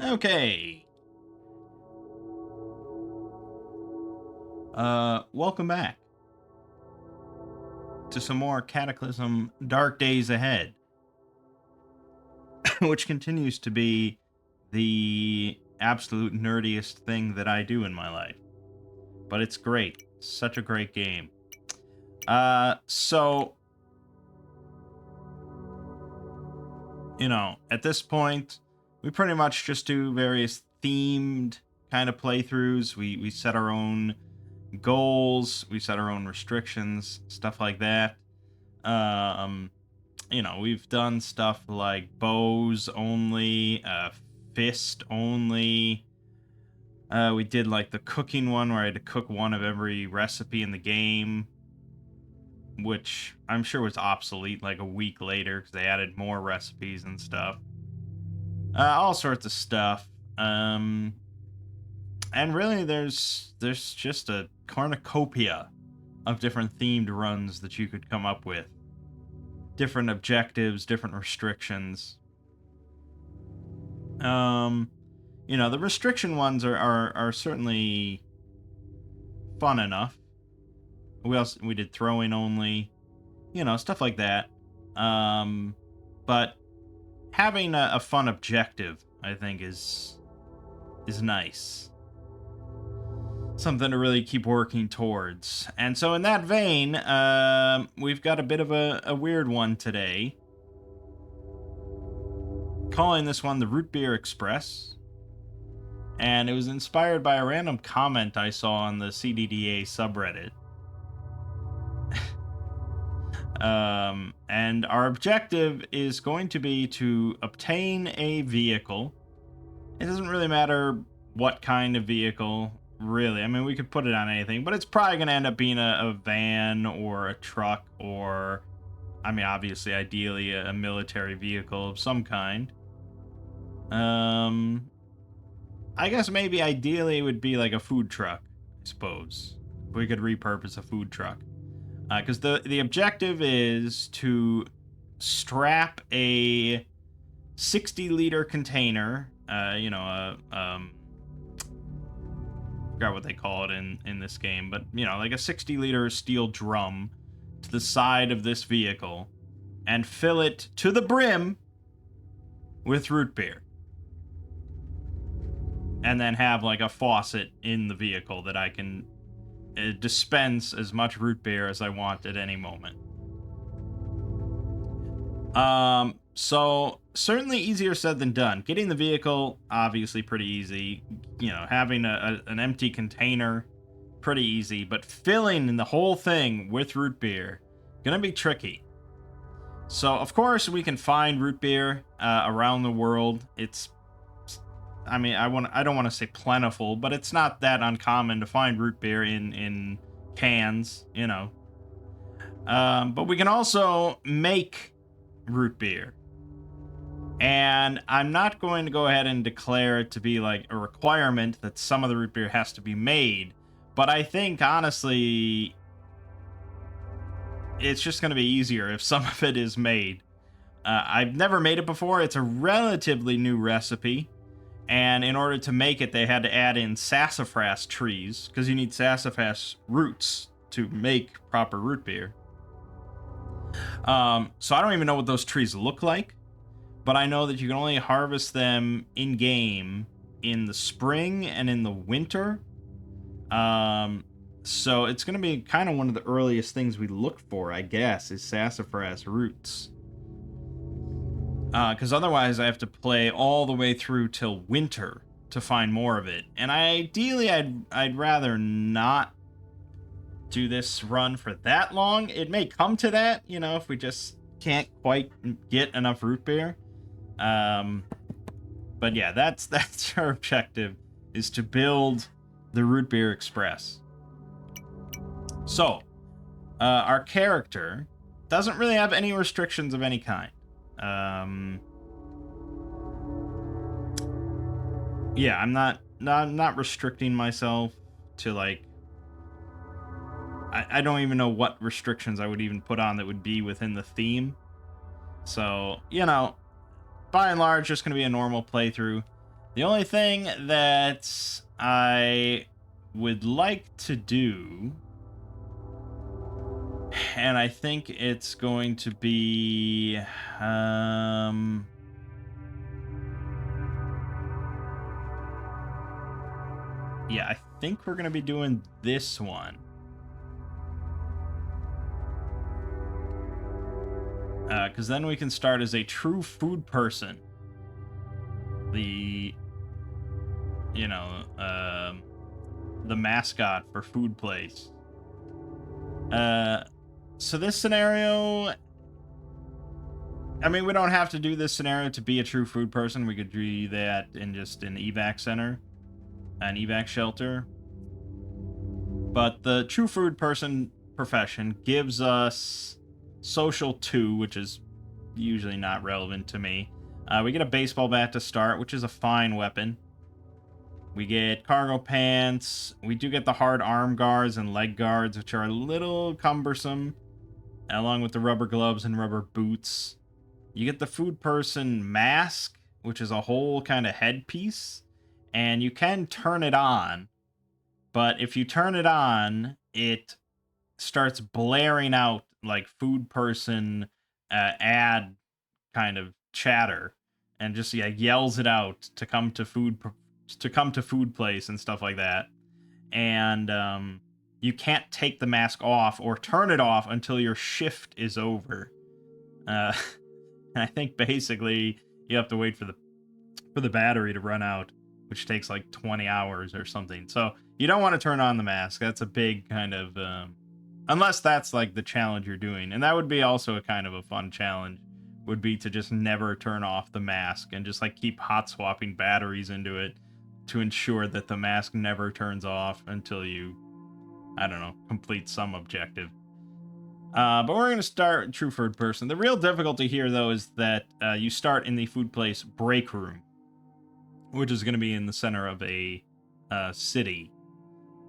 Okay. Welcome back to some more Cataclysm Dark Days Ahead, which continues to be the absolute nerdiest thing that I do in my life. But it's great. Such a great game. So, at this point, we pretty much just do various themed kind of playthroughs. We set our own goals, we set our own restrictions, stuff like that. Um, we've done stuff like bows only, fist only. We did like the cooking one where I had to cook one of every recipe in the game, which I'm sure was obsolete like a week later because they added more recipes and stuff. All sorts of stuff. And really, there's just a cornucopia of different themed runs that you could come up with. Different objectives, different restrictions. The restriction ones are certainly fun enough. We did throwing only, stuff like that. But having a fun objective, I think, is nice. Something to really keep working towards. And so in that vein, we've got a bit of a weird one today. Calling this one the Root Beer Express. And it was inspired by a random comment I saw on the CDDA subreddit. And our objective is going to be to obtain a vehicle. It doesn't really matter what kind of vehicle, really. I mean, we could put it on anything, but it's probably going to end up being a van or a truck or, I mean, obviously, ideally, a military vehicle of some kind. I guess maybe ideally it would be like a food truck, I suppose. We could repurpose a food truck. Because the objective is to strap a 60-liter container, forgot what they call it in this game, but, like a 60-liter steel drum to the side of this vehicle and fill it to the brim with root beer. And then have, like, a faucet in the vehicle that I can dispense as much root beer as I want at any moment. So certainly easier said than done. Getting the vehicle, obviously pretty easy. Having an empty container, pretty easy. But filling the whole thing with root beer, gonna be tricky. So, of course, we can find root beer around the world. I don't want to say plentiful, but it's not that uncommon to find root beer in cans, But we can also make root beer. And I'm not going to go ahead and declare it to be like a requirement that some of the root beer has to be made, but I think, honestly, it's just going to be easier if some of it is made. I've never made it before. It's a relatively new recipe. And in order to make it, they had to add in sassafras trees, because you need sassafras roots to make proper root beer. So I don't even know what those trees look like, but I know that you can only harvest them in-game in the spring and in the winter. So it's going to be kind of one of the earliest things we look for, I guess, is sassafras roots. Because otherwise I have to play all the way through till winter to find more of it. And ideally, I'd rather not do this run for that long. It may come to that, if we just can't quite get enough root beer. But yeah, that's our objective, is to build the Root Beer Express. So, our character doesn't really have any restrictions of any kind. Yeah, I'm not restricting myself to, like, I don't even know what restrictions I would even put on that would be within the theme. So, by and large, just going to be a normal playthrough. The only thing that I would like to do, and I think it's going to be, yeah, I think we're going to be doing this one. Because then we can start as a true food person. The, you know, the mascot for Food Place. So this scenario, I mean, we don't have to do this scenario to be a true food person. We could do that in just an evac center, an evac shelter. But the true food person profession gives us social 2, which is usually not relevant to me. We get a baseball bat to start, which is a fine weapon. We get cargo pants. We do get the hard arm guards and leg guards, which are a little cumbersome, along with the rubber gloves and rubber boots. You get the food person mask, which is a whole kind of headpiece, and you can turn it on. But if you turn it on, it starts blaring out like food person ad kind of chatter, and just yells it out to come to food place and stuff like that. And you can't take the mask off or turn it off until your shift is over. And I think basically you have to wait for the battery to run out, which takes like 20 hours or something. So you don't want to turn on the mask. That's a big kind of unless that's like the challenge you're doing, and that would be also a kind of a fun challenge, would be to just never turn off the mask and just like keep hot swapping batteries into it to ensure that the mask never turns off until you, I don't know, complete some objective. But we're going to start true food person. The real difficulty here, though, is that you start in the food place break room, which is going to be in the center of a city.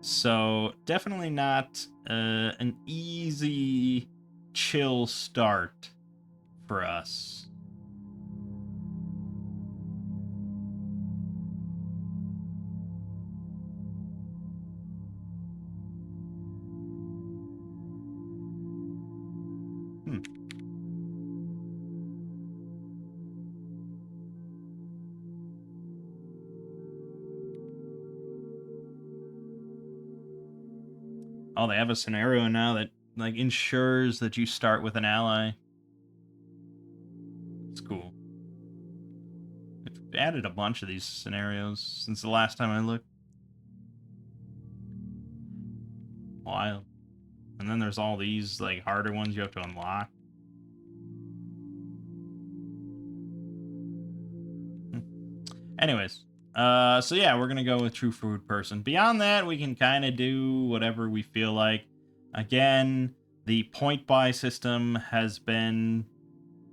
So definitely not an easy, chill start for us. Oh, they have a scenario now that like ensures that you start with an ally. It's cool. They've added a bunch of these scenarios since the last time I looked. Wild. And then there's all these like harder ones you have to unlock. Anyways, so yeah, we're gonna go with true food person. Beyond that, we can kind of do whatever we feel like. Again, the point buy system has been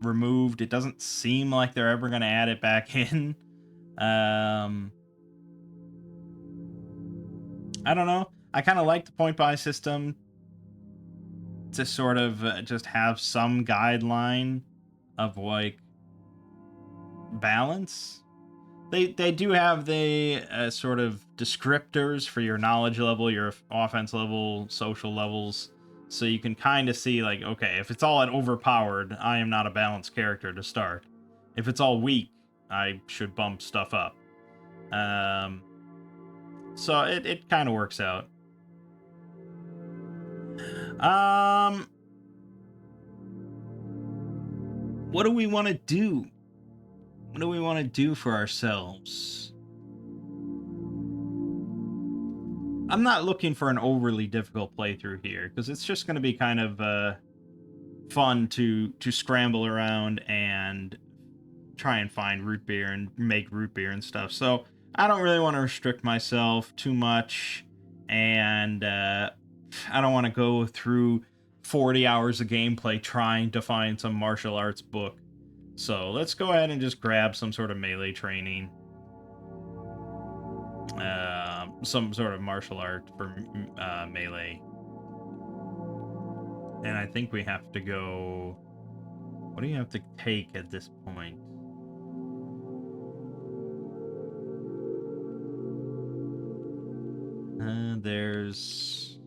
removed. It doesn't seem like they're ever gonna add it back in. I don't know. I kind of like the point buy system to sort of just have some guideline of like balance. They do have the sort of descriptors for your knowledge level, your offense level, social levels, so you can kind of see like, okay, if it's all at overpowered, I am not a balanced character to start. If it's all weak, I should bump stuff up. So it kind of works out. What do we want to do? What do we want to do for ourselves? I'm not looking for an overly difficult playthrough here, because it's just going to be kind of fun to scramble around and try and find root beer and make root beer and stuff. So I don't really want to restrict myself too much, and I don't want to go through 40 hours of gameplay trying to find some martial arts book. So let's go ahead and just grab some sort of melee training. Some sort of martial art for melee. And I think we have to go... What do you have to take at this point? there's...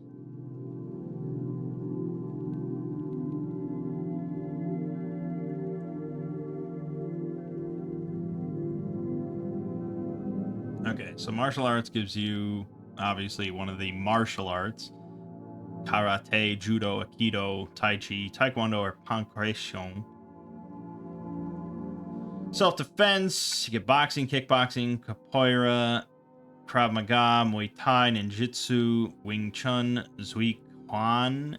Okay, so martial arts gives you, obviously, one of the martial arts. Karate, Judo, Aikido, Tai Chi, Taekwondo, or Pankration. Self-defense, you get boxing, kickboxing, capoeira, Krav Maga, Muay Thai, Ninjutsu, Wing Chun, Zui Quan.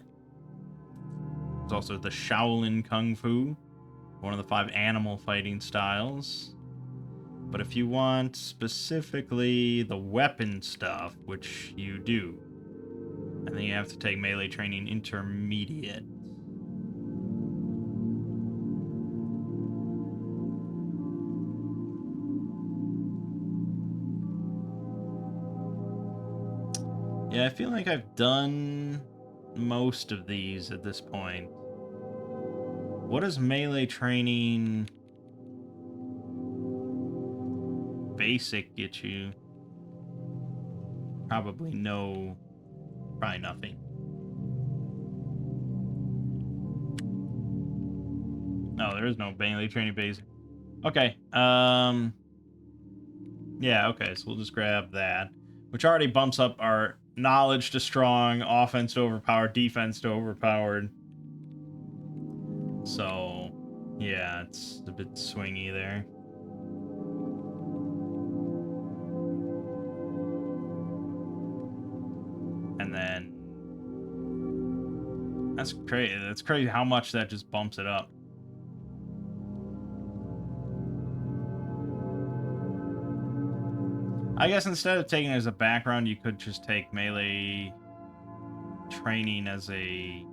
There's also the Shaolin Kung Fu, one of the 5 animal fighting styles. But if you want specifically the weapon stuff, which you do, and then you have to take melee training intermediate. Yeah, I feel like I've done most of these at this point. What does melee training basic get you? Probably nothing. No, there is no melee training basic. Okay, yeah, okay, so we'll just grab that, which already bumps up our knowledge to strong, offense to overpowered, defense to overpowered. So, yeah, it's a bit swingy there. And then that's crazy. That's crazy how much that just bumps it up. I guess instead of taking it as a background, you could just take melee training as a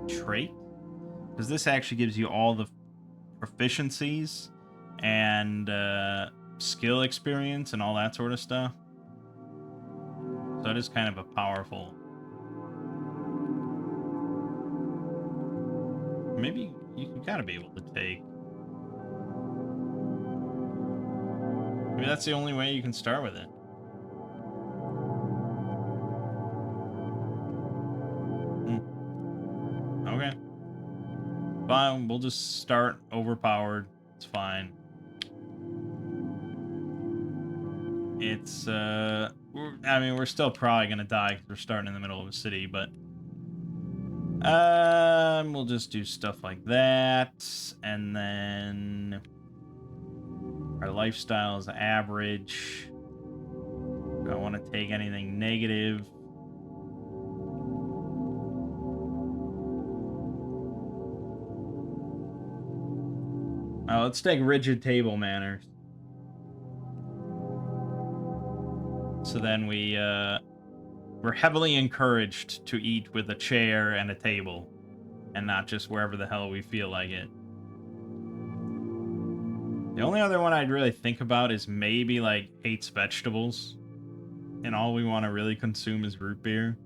trait, because this actually gives you all the proficiencies and skill experience and all that sort of stuff. So it is kind of a powerful... Maybe you gotta be able to take... Maybe that's the only way you can start with it. Okay. Fine, we'll just start overpowered. It's fine. It's, I mean, we're still probably gonna die because we're starting in the middle of a city, but... we'll just do stuff like that, and then... Our lifestyle is average. Do I want to take anything negative? Oh, let's take rigid table manners. So then we're heavily encouraged to eat with a chair and a table, and not just wherever the hell we feel like it. The only other one I'd really think about is maybe, like, hates vegetables, and all we want to really consume is root beer.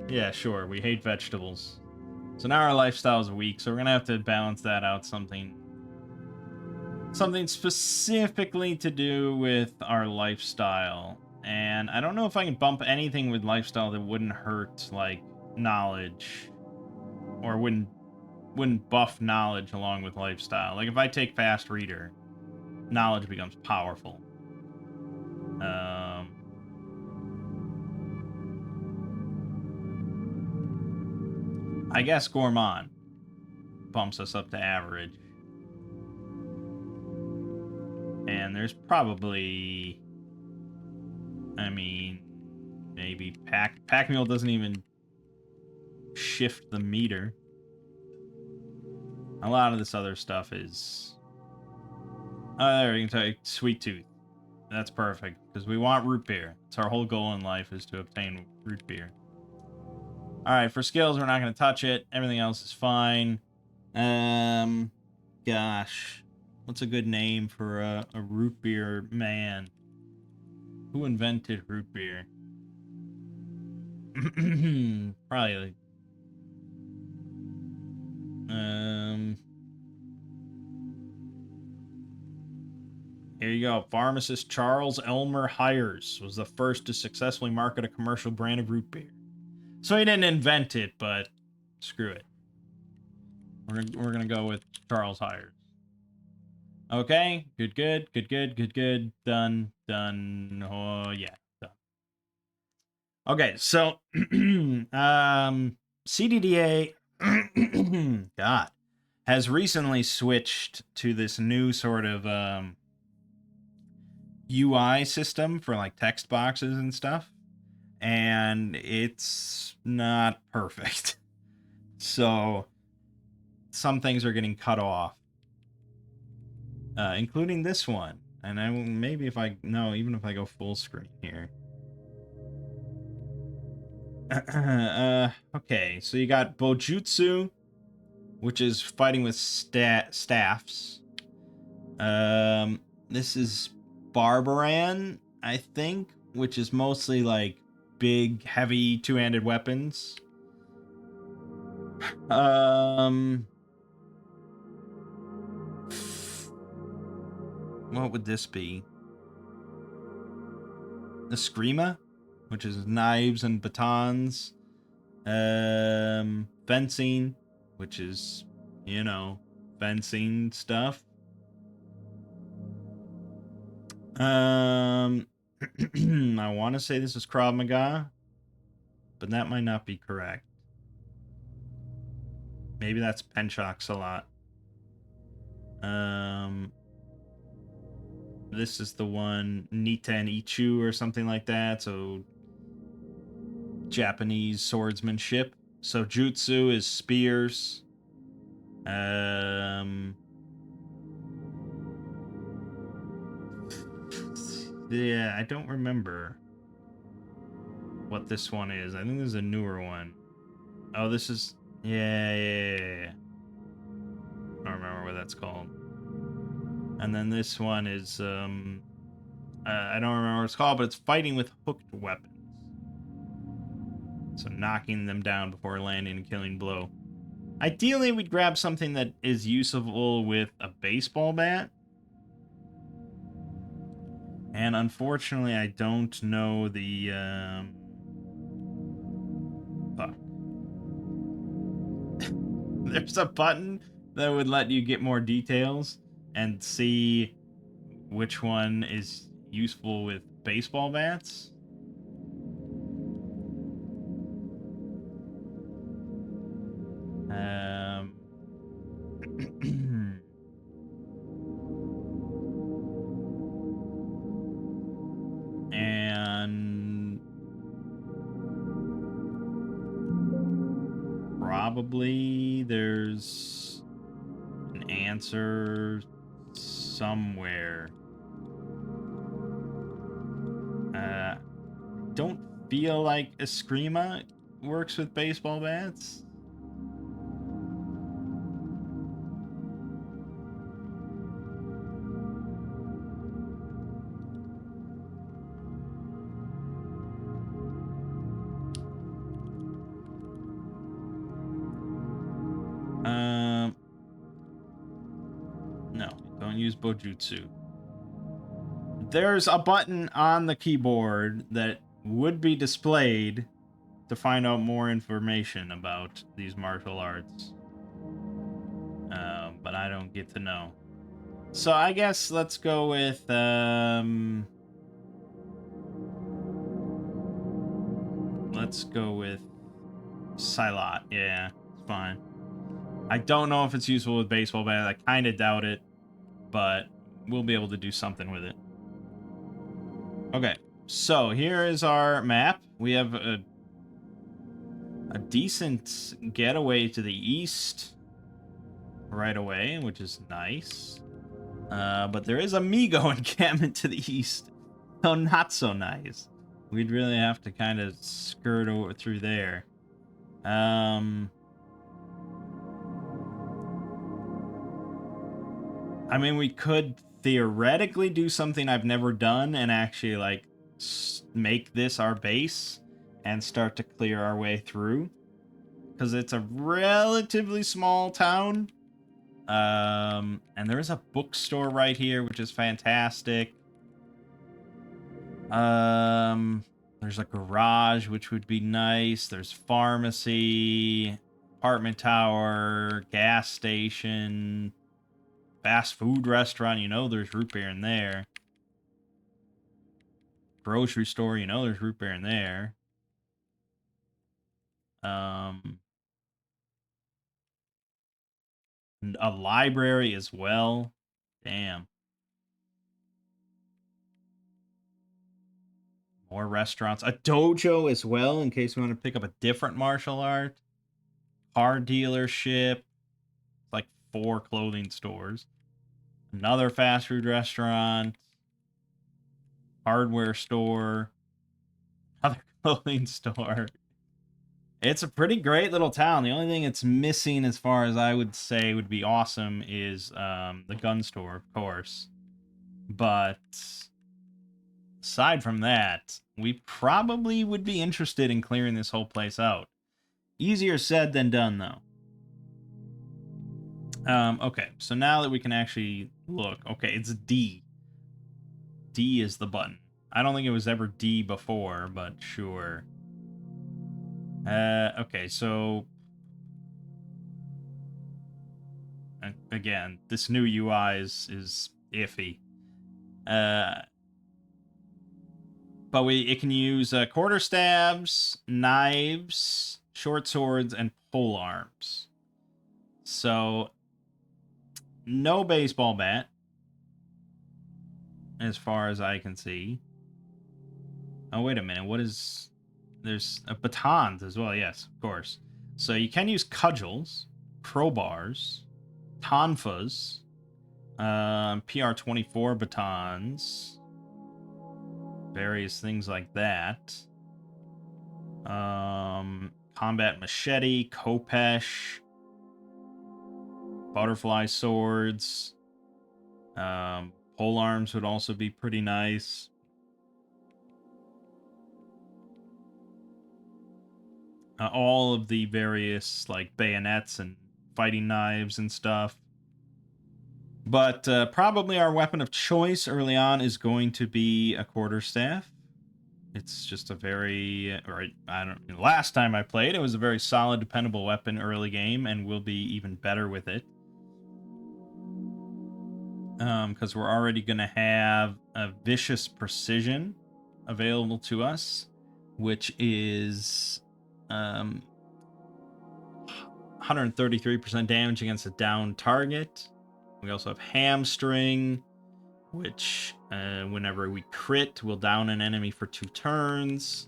Yeah, sure, we hate vegetables. So now our lifestyle is weak, so we're gonna have to balance that out something specifically to do with our lifestyle. And I don't know if I can bump anything with lifestyle that wouldn't hurt, like, knowledge, or wouldn't buff knowledge along with lifestyle. Like, if I take fast reader, knowledge becomes powerful. I guess gourmand bumps us up to average. And there's probably... I mean... Maybe pack mule doesn't even shift the meter. A lot of this other stuff is... Oh, there, you can take sweet tooth. That's perfect, because we want root beer. It's our whole goal in life, is to obtain root beer. Alright, for skills, we're not going to touch it. Everything else is fine. Gosh. What's a good name for a root beer man? Who invented root beer? Probably like... Here you go. Pharmacist Charles Elmer Hires was the first to successfully market a commercial brand of root beer. So he didn't invent it, but screw it. We're gonna go with Charles Hires. Okay, good. Done. Oh yeah, done. Okay, so CDDA God has recently switched to this new sort of UI system for like text boxes and stuff, and it's not perfect. So some things are getting cut off, including this one. And I maybe if I no, even if I go full screen here. Okay, so you got Bojutsu, which is fighting with staffs. This is Barbaran, I think, which is mostly like big, heavy, two-handed weapons. What would this be? The Screama, which is knives and batons. Fencing, which is, you know, fencing stuff. I want to say this is Krav Maga, but that might not be correct. Maybe that's Penchaks a lot. This is the one Nita and Ichu or something like that. So Japanese swordsmanship. So Jutsu is spears. Yeah, I don't remember what this one is. I think this is a newer one. Oh, this is... Yeah. I don't remember what that's called. And then this one is... I don't remember what it's called, but it's fighting with hooked weapons. So knocking them down before landing and killing blow. Ideally, we'd grab something that is usable with a baseball bat. And unfortunately, I don't know the... Fuck. There's a button that would let you get more details and see which one is useful with baseball bats. And probably there's an answer somewhere. Don't feel like Eskrima works with baseball bats. No, don't use Bojutsu. There's a button on the keyboard that would be displayed to find out more information about these martial arts. But I don't get to know. So I guess let's go with Psylocke. Yeah, it's fine. I don't know if it's useful with baseball bat. I kind of doubt it, but we'll be able to do something with it. Okay, so here is our map. We have a decent getaway to the east right away, which is nice. But there is a Migo encampment to the east. So not so nice. We'd really have to kind of skirt over through there. I mean, we could theoretically do something I've never done and actually, like, make this our base and start to clear our way through. Because it's a relatively small town. And there is a bookstore right here, which is fantastic. There's a garage, which would be nice. There's pharmacy, apartment tower, gas station, fast food restaurant. You know there's root beer in there. Grocery store. You know there's root beer in there. A library as well. Damn. More restaurants. A dojo as well, in case we want to pick up a different martial art. Car dealership. It's like 4 clothing stores. Another fast food restaurant. Hardware store. Another clothing store. It's a pretty great little town. The only thing it's missing, as far as I would say would be awesome, is the gun store, of course. But aside from that, we probably would be interested in clearing this whole place out. Easier said than done, though. Okay, so now that we can actually look, okay, it's D. D is the button. I don't think it was ever D before, but sure. Okay, so again, this new UI is iffy. But it can use quarter stabs, knives, short swords, and pole arms. So no baseball bat, as far as I can see. Oh, wait a minute. What is... There's batons as well. Yes, of course. So you can use cudgels, crowbars, tonfas, PR-24 batons, various things like that. Combat machete, khopesh, butterfly swords. Pole arms would also be pretty nice. All of the various, like, bayonets and fighting knives and stuff. But probably our weapon of choice early on is going to be a quarterstaff. It's just a very, last time I played, it was a very solid, dependable weapon early game, and will be even better with it. Because we're already going to have a vicious precision available to us, which is 133% damage against a downed target. We also have hamstring, which whenever we crit, will down an enemy for 2 turns.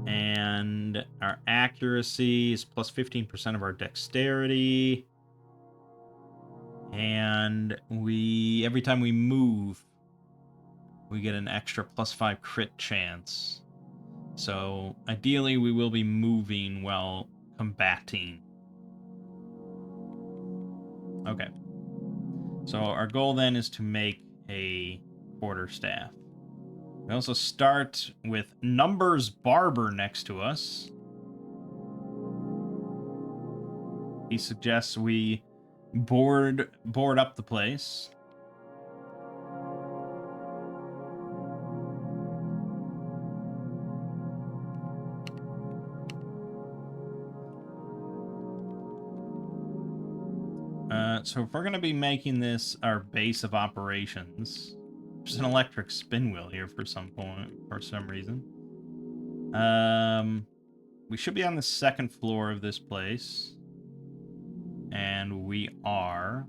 And our accuracy is plus 15% of our dexterity. And every time we move, we get an extra plus 5 crit chance. So ideally, we will be moving while combating. Okay. So our goal then is to make a quarterstaff. We also start with Numbers Barber next to us. He suggests we board up the place. So if we're going to be making this our base of operations, there's an electric spin wheel here for some reason. We should be on the 2nd floor of this place. And we are.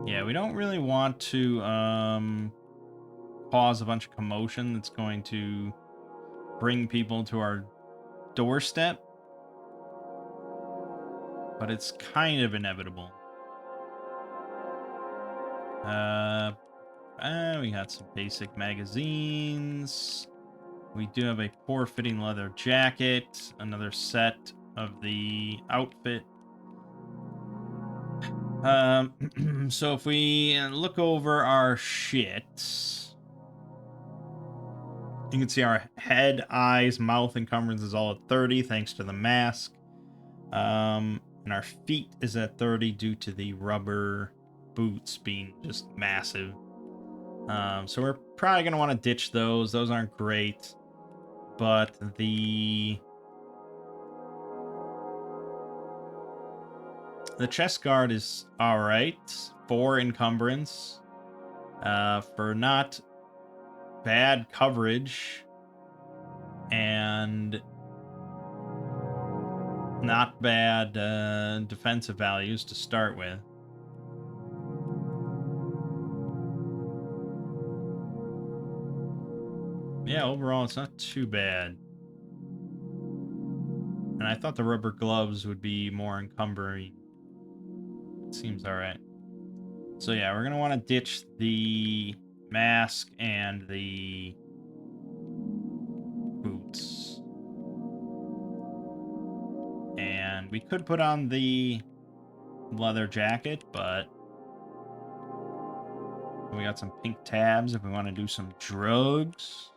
Yeah, we don't really want to cause a bunch of commotion that's going to bring people to our doorstep. But it's kind of inevitable. We got some basic magazines. We do have a poor-fitting leather jacket. Another set of the outfit. So if we look over our shit, You can see our head, eyes, mouth encumbrance is all at 30 thanks to the mask. And our feet is at 30 due to the rubber boots being just massive. So we're probably going to want to ditch those. Those aren't great. But the chest guard is alright. 4 encumbrance. For not bad coverage. And not bad defensive values to start with. Yeah, overall, it's not too bad. And I thought the rubber gloves would be more encumbering. It seems alright. So yeah, we're going to want to ditch the mask and the boots. And we could put on the leather jacket, but we got some pink tabs if we want to do some drugs.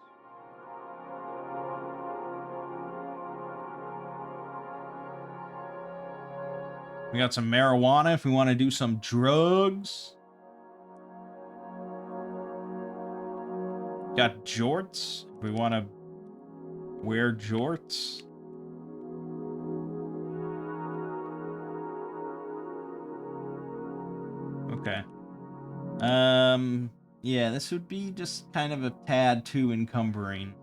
We got some marijuana if we want to do some drugs. Got jorts if we want to wear jorts. Okay. Yeah, this would be just kind of a tad too encumbering.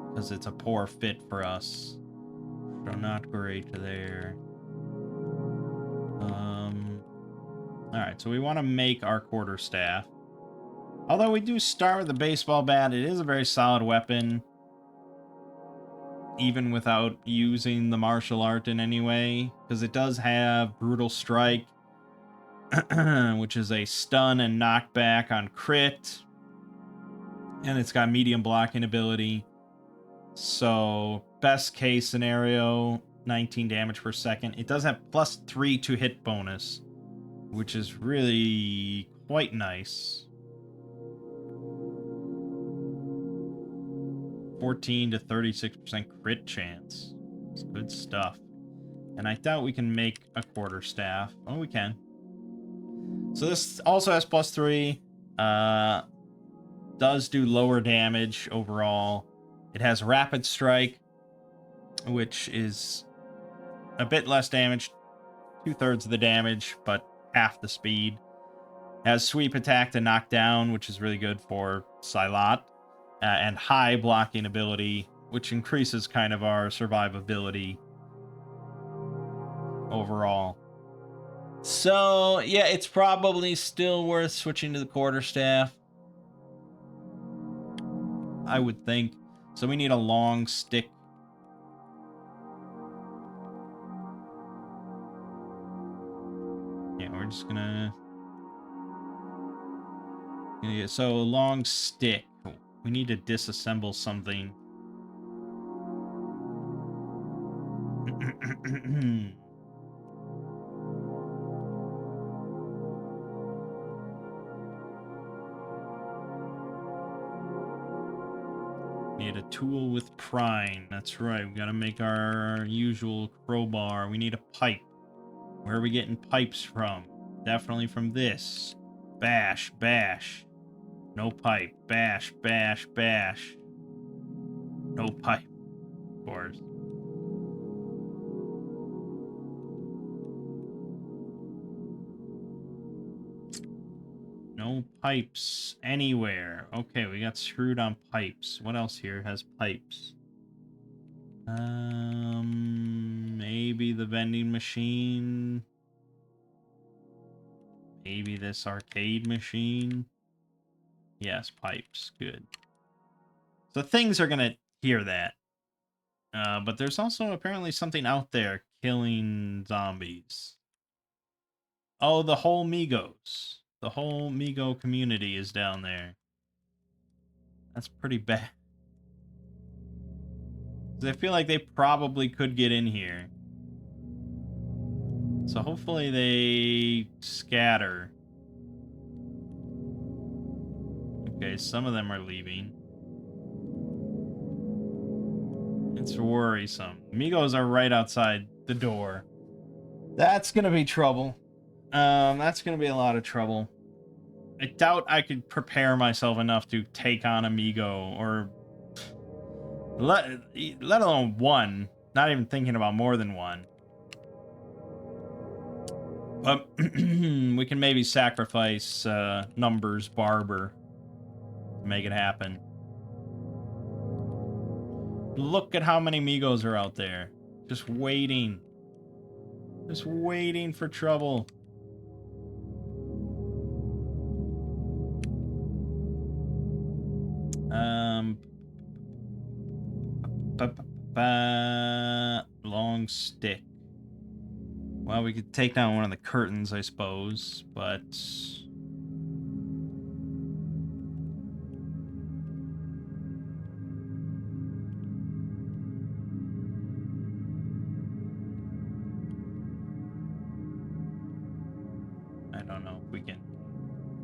Because it's a poor fit for us. So not great there. Alright, so we want to make our quarterstaff. Although we do start with the baseball bat, it is a very solid weapon. Even without using the martial art in any way. Because it does have Brutal Strike, which is a stun and knockback on crit. And it's got medium blocking ability. So, best case scenario, 19 damage per second. It does have +3 to hit bonus, which is really quite nice. 14 to 36% crit chance. It's good stuff. And I doubt we can make a quarterstaff. Oh, we can. So this also has +3. Does do lower damage overall. It has Rapid Strike, which is a bit less damage. 2/3 of the damage, but half the speed. Has Sweep Attack to knock down, which is really good for Psylocke. And high blocking ability, which increases kind of our survivability overall. So, yeah, it's probably still worth switching to the quarterstaff, I would think. So we need a long stick. Yeah, we're just gonna... Yeah, so a long stick. We need to disassemble something. Need a tool with prime. That's right. We gotta make our usual crowbar. We need a pipe. Where are we getting pipes from? Definitely from this. Bash, bash. No pipe. Bash, bash, bash. No pipe. Of course. No pipes anywhere. Okay, we got screwed on pipes. What else here has pipes? Maybe the vending machine. Maybe this arcade machine. Yes, pipes. Good. So things are gonna hear that. But there's also apparently something out there killing zombies. Oh, the whole Migos. The whole Migo community is down there. That's pretty bad. I feel like they probably could get in here. So hopefully they scatter. Okay, some of them are leaving. It's worrisome. Migos are right outside the door. That's gonna be trouble. That's gonna be a lot of trouble. I doubt I could prepare myself enough to take on Amigo, or let alone one. Not even thinking about more than one. But we can maybe sacrifice Numbers Barber to make it happen. Look at how many Migos are out there. Just waiting. Just waiting for trouble. Long stick. Well, we could take down one of the curtains, I suppose, but I don't know if we can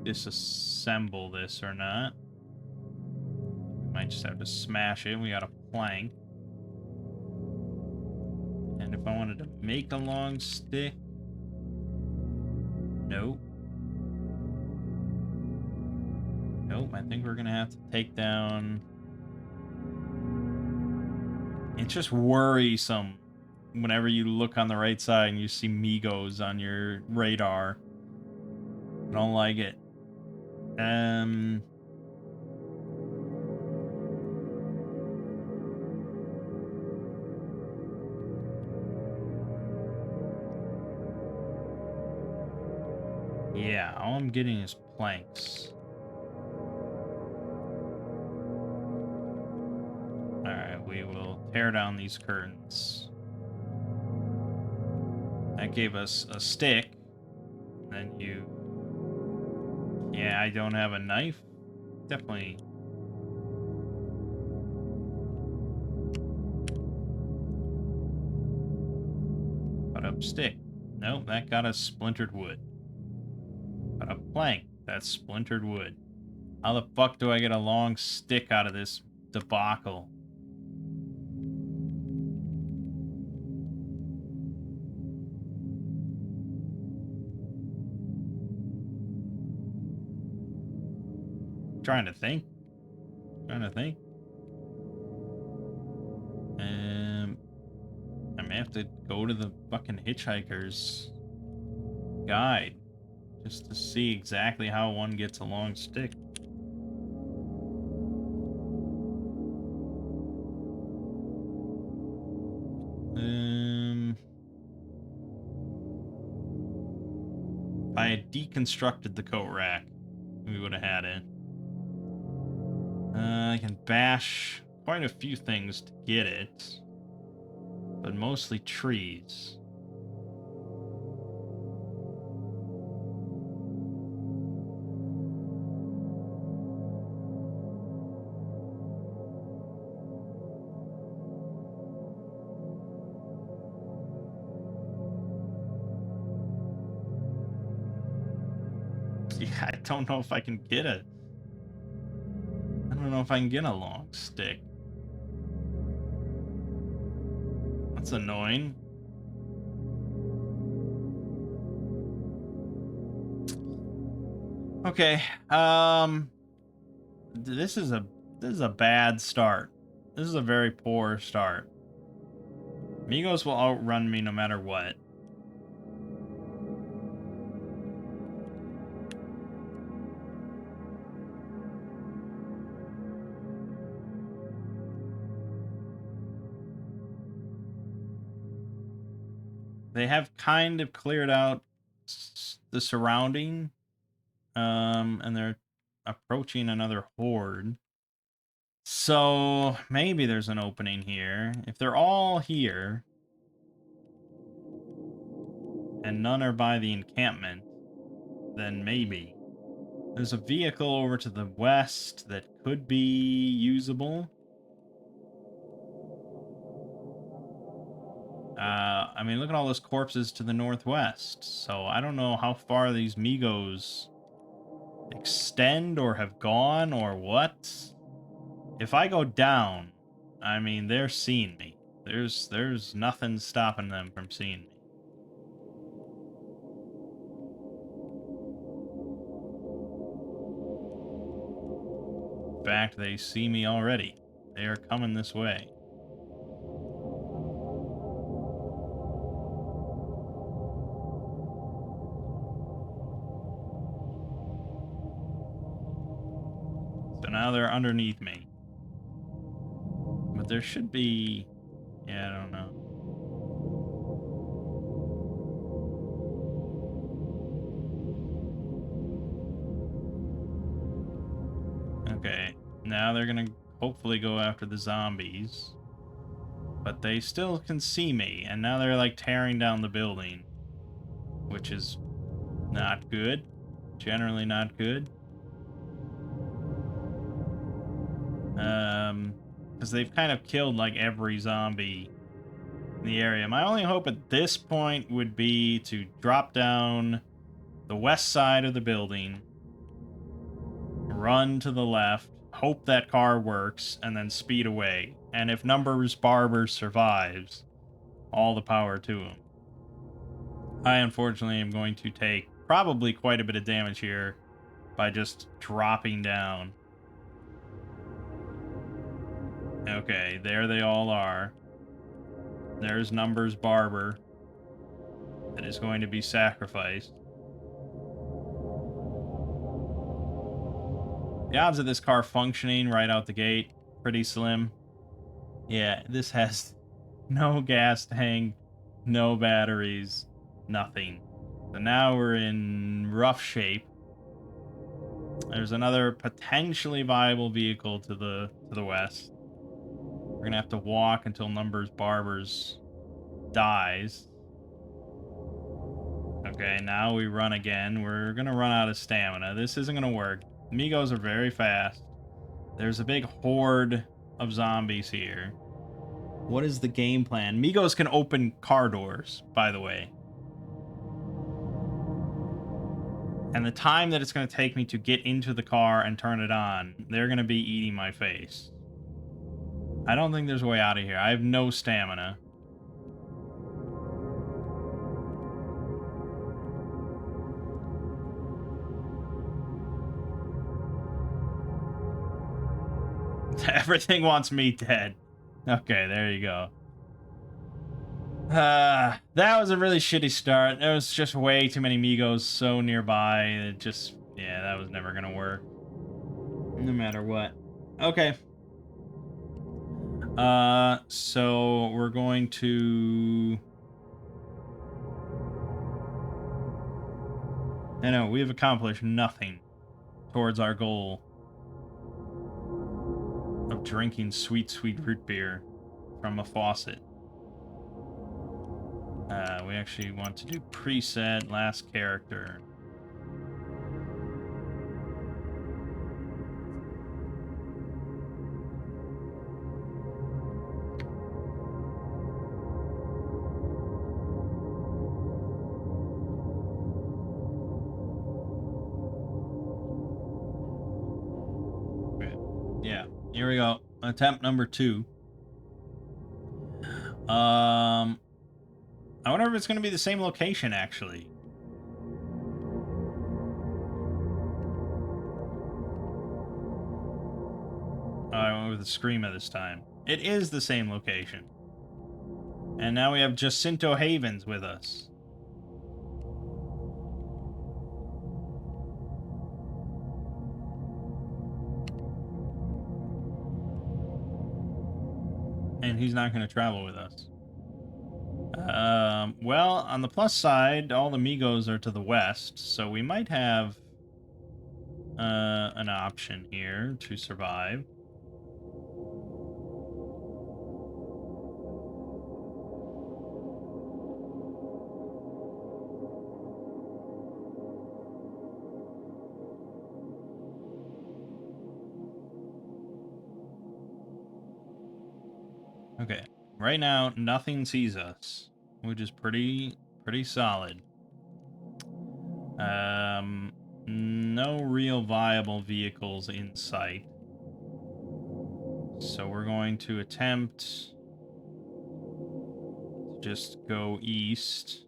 disassemble this or not. We might just have to smash it. We got a plank. And if I wanted to make a long stick, nope. Nope, I think we're gonna have to take down. It's just worrisome whenever you look on the right side and you see Migos on your radar. I don't like it. Yeah, all I'm getting is planks. Alright, we will tear down these curtains. That gave us a stick. Then you... Yeah, I don't have a knife. Definitely... Put up stick. Nope, that got us splintered wood. Put up plank. That's splintered wood. How the fuck do I get a long stick out of this debacle? Trying to think. I may have to go to the fucking Hitchhiker's Guide just to see exactly how one gets a long stick. If I had deconstructed the coat rack, we would have had it. I can bash quite a few things to get it, but mostly trees. Yeah, I don't know if I can get it. I don't know if I can get a long stick. That's annoying. Okay. This is a bad start. This is a very poor start. Migos will outrun me no matter what. They have kind of cleared out the surrounding, and they're approaching another horde. So maybe there's an opening here. If they're all here, and none are by the encampment, then maybe. There's a vehicle over to the west that could be usable. I mean, look at all those corpses to the northwest. So I don't know how far these Migos extend or have gone or what. If I go down, I mean, they're seeing me. There's nothing stopping them from seeing me. In fact, they see me already. They are coming this way. So now they're underneath me. But there should be... Yeah, I don't know. Okay, now they're gonna hopefully go after the zombies. But they still can see me, and now they're like tearing down the building. Which is not good. Generally not good. Because they've kind of killed like every zombie in the area. My only hope at this point would be to drop down the west side of the building, run to the left, hope that car works, and then speed away. And if Numbers Barber survives, all the power to him. I unfortunately am going to take probably quite a bit of damage here by just dropping down. Okay, there they all are. There's Numbers Barber that is going to be sacrificed. The odds of this car functioning right out the gate, pretty slim. Yeah, this has no gas tank, no batteries, nothing. So now we're in rough shape. There's another potentially viable vehicle to the west. We're gonna have to walk until Numbers Barbers dies. Okay, now we run again. We're gonna run out of stamina. This isn't gonna work. Migos are very fast. There's a big horde of zombies here. What is the game plan? Migos can open car doors, by the way. And the time that it's going to take me to get into the car and turn it on, they're going to be eating my face. I don't think there's a way out of here. I have no stamina. Everything wants me dead. Okay, there you go. That was a really shitty start. There was just way too many Migos so nearby. It just, yeah, that was never gonna work. No matter what. Okay. So we're going to... I know, we have accomplished nothing towards our goal of drinking sweet, sweet root beer from a faucet. We actually want to do preset, last character. Okay. Yeah, here we go. Attempt number 2. I wonder if it's going to be the same location, actually. Oh, I went with the Screamer this time. It is the same location. And now we have Jacinto Havens with us. And he's not going to travel with us. Well, on the plus side, all the Migos are to the west, so we might have an option here to survive. Okay, right now, nothing sees us, which is pretty solid. No real viable vehicles in sight. So we're going to attempt just go east.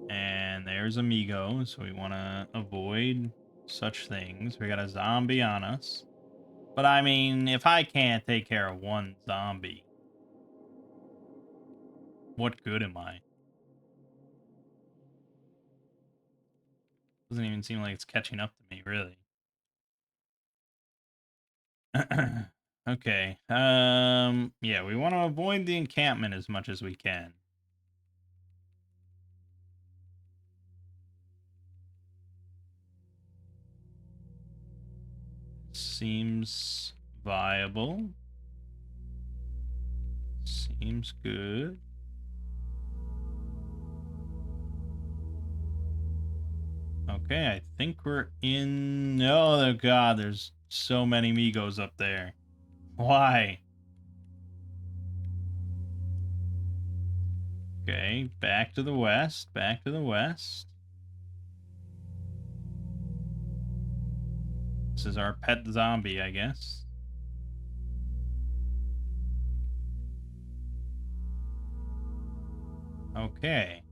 And there's Amigo, so we want to avoid such things. We got a zombie on us. But I mean, if I can't take care of one zombie, what good am I? Doesn't even seem like it's catching up to me, really. Okay. Yeah, we want to avoid the encampment as much as we can. Seems viable. Seems good. Okay, I think we're in... Oh, God, there's so many Migos up there. Why? Okay, back to the west, back to the west. This is our pet zombie, I guess. Okay.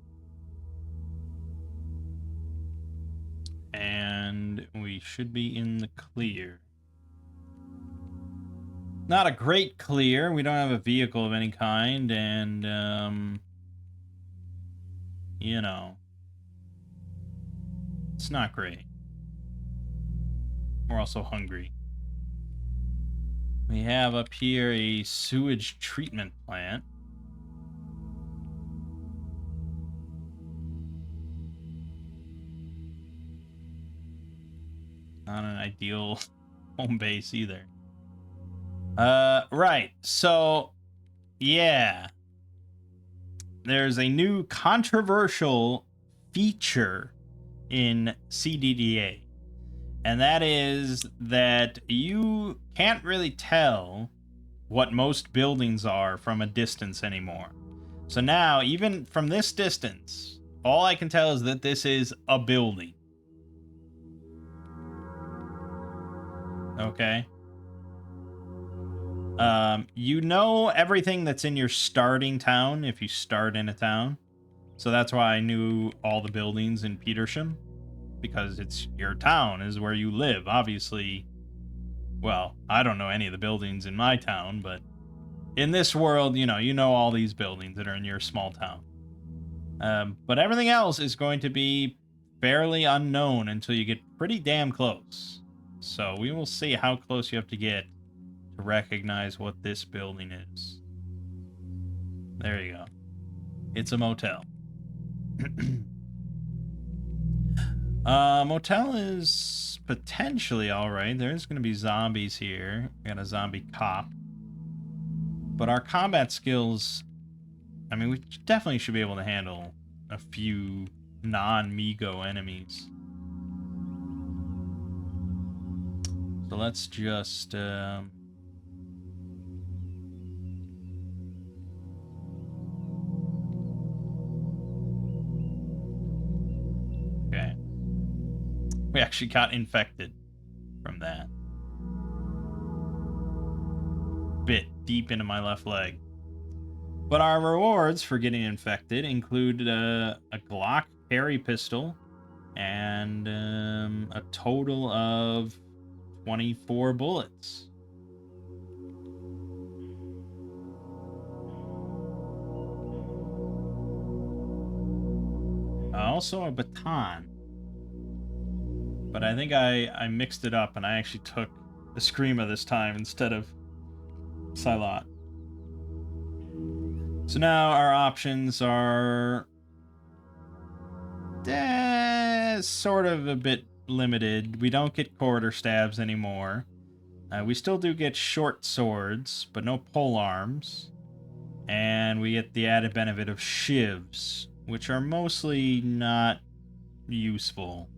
And we should be in the clear. Not a great clear. We don't have a vehicle of any kind, and, you know, it's not great. We're also hungry. We have up here a sewage treatment plant. Not an ideal home base either. Right. So, yeah. There's a new controversial feature in CDDA. And that is that you can't really tell what most buildings are from a distance anymore. So now, even from this distance, all I can tell is that this is a building. Okay. You know everything that's in your starting town if you start in a town. So that's why I knew all the buildings in Petersham. Because it's your town is where you live. Obviously, well, I don't know any of the buildings in my town, but in this world, you know all these buildings that are in your small town. But everything else is going to be fairly unknown until you get pretty damn close. So we will see how close you have to get to recognize what this building is. There you go. It's a motel. Motel is potentially alright. There's going to be zombies here. We got a zombie cop. But our combat skills... I mean, we definitely should be able to handle a few non-Migo enemies. So let's just... Okay. We actually got infected from that. Bit deep into my left leg. But our rewards for getting infected include a Glock carry pistol and a total of 24 bullets. Also a baton. But I think I mixed it up and I actually took the Screama this time instead of Psylocke. So now our options are sort of a bit limited. We don't get quarter stabs anymore. We still do get short swords, but no pole arms. And we get the added benefit of shivs, which are mostly not useful.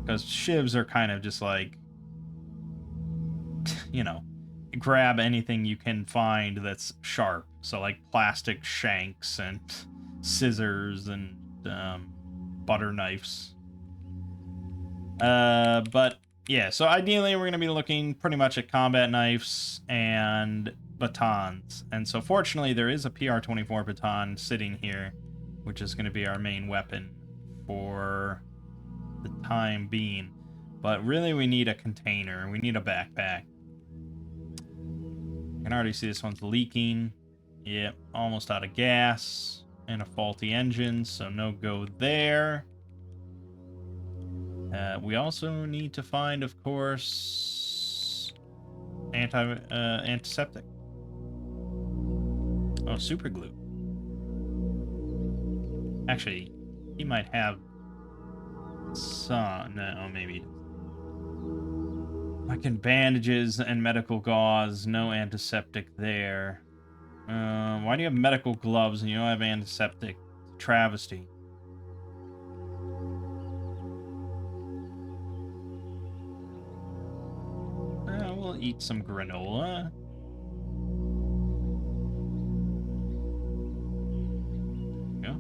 Because shivs are kind of just like, you know, grab anything you can find that's sharp. So like plastic shanks and scissors and butter knives. But yeah, so ideally we're going to be looking pretty much at combat knives and batons. And so fortunately there is a PR-24 baton sitting here, which is going to be our main weapon for the time being. But really we need a container. We need a backpack. I can already see this one's leaking. Yep, almost out of gas. And a faulty engine, so no go there. We also need to find, of course, antiseptic. Oh, super glue. Actually, he might have some. No, maybe. Fucking bandages and medical gauze. No antiseptic there. Why do you have medical gloves and you don't have antiseptic? It's a travesty. We'll eat some granola. Go.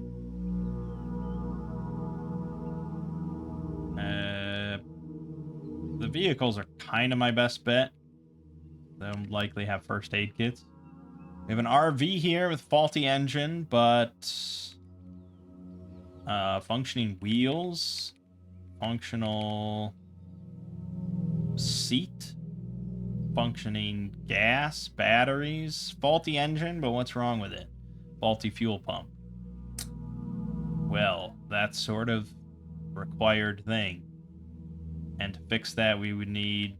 The vehicles are kind of my best bet. They'll likely have first aid kits. We have an RV here with faulty engine, but functioning wheels, functional seat, functioning gas, batteries, faulty engine, but what's wrong with it? Faulty fuel pump. Well, that's sort of required thing. And to fix that, we would need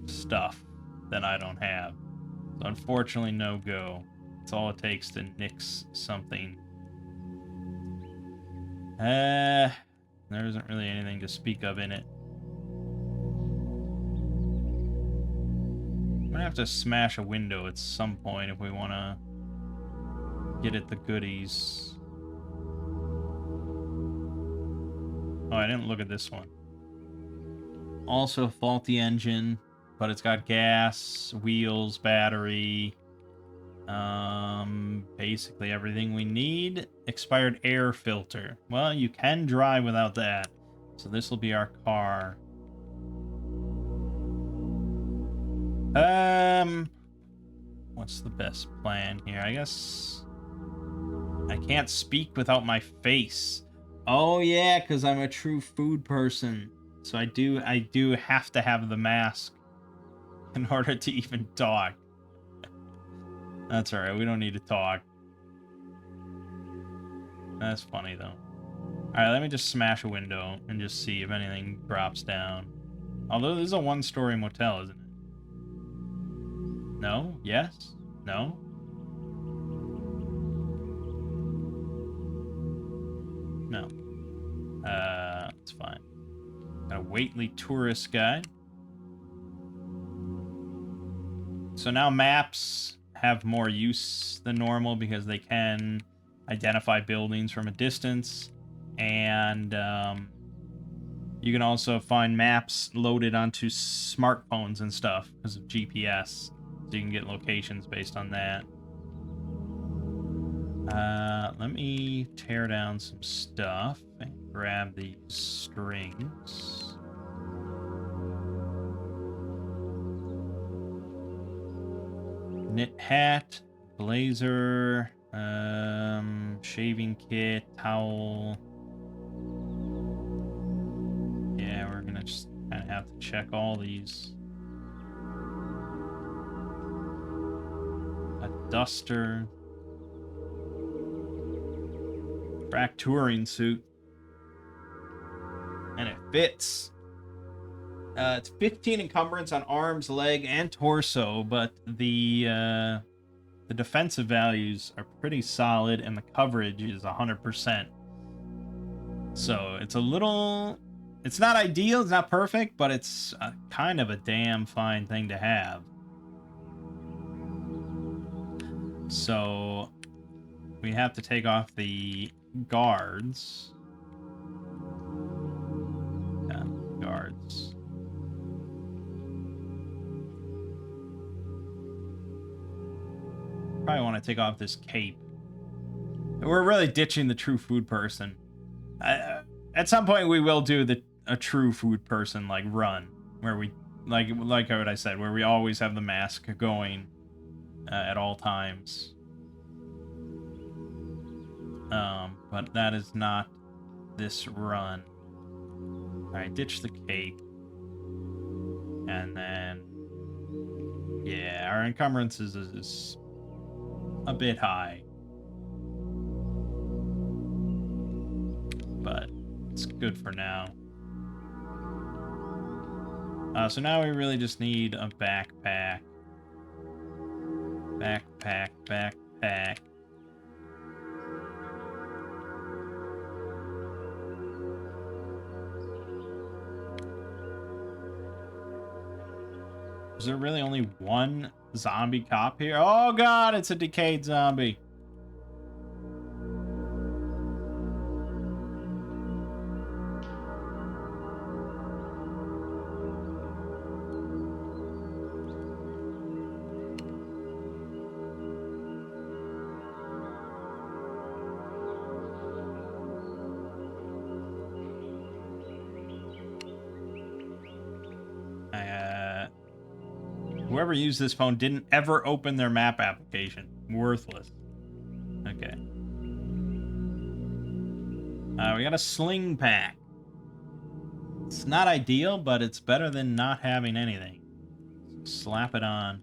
stuff that I don't have. So unfortunately, no go. That's all it takes to nix something. There isn't really anything to speak of in it. I'm gonna have to smash a window at some point if we want to get at the goodies. Oh, I didn't look at this one. Also faulty engine, but it's got gas, wheels, battery, basically everything we need. Expired air filter. Well, you can drive without that. So this will be our car. What's the best plan here? I guess I can't speak without my face. Oh yeah, because I'm a true food person. So I do have to have the mask in order to even talk. That's alright, we don't need to talk. That's funny though. Alright, let me just smash a window and just see if anything drops down. Although this is a one-story motel, isn't it? No? Yes? No? No. It's fine. Got a Waitley tourist guide. So now maps have more use than normal because they can identify buildings from a distance, and you can also find maps loaded onto smartphones and stuff because of GPS, so you can get locations based on that. Let me tear down some stuff and grab these strings. Knit hat, blazer, shaving kit, towel. Yeah, we're gonna just kind of have to check all these. A duster. Track touring suit. And it fits. It's 15 encumbrance on arms, leg, and torso, but the defensive values are pretty solid, and the coverage is 100%. So it's a little... It's not ideal, it's not perfect, but it's kind of a damn fine thing to have. So we have to take off the guards. Yeah, guards. Probably want to take off this cape. We're really ditching the true food person. At some point we will do the a true food person like run, where we like what I said, where we always have the mask going at all times. But that is not this run. Alright, ditch the cake. And then, yeah, our encumbrances is a bit high. But it's good for now. So now we really just need a backpack. Backpack. Is there really only one zombie cop here? Oh god, it's a decayed zombie. Whoever used this phone didn't ever open their map application. Worthless. Okay. We got a sling pack. It's not ideal, but it's better than not having anything. Slap it on.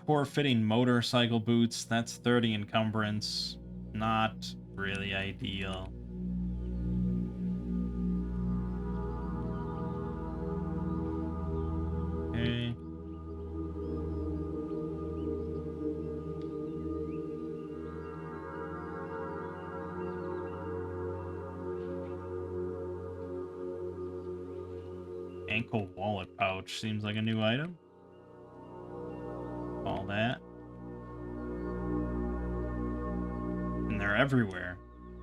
Poor fitting motorcycle boots. That's 30 encumbrance. Not really ideal. Okay. Ankle wallet pouch. Seems like a new item. All that. And they're everywhere.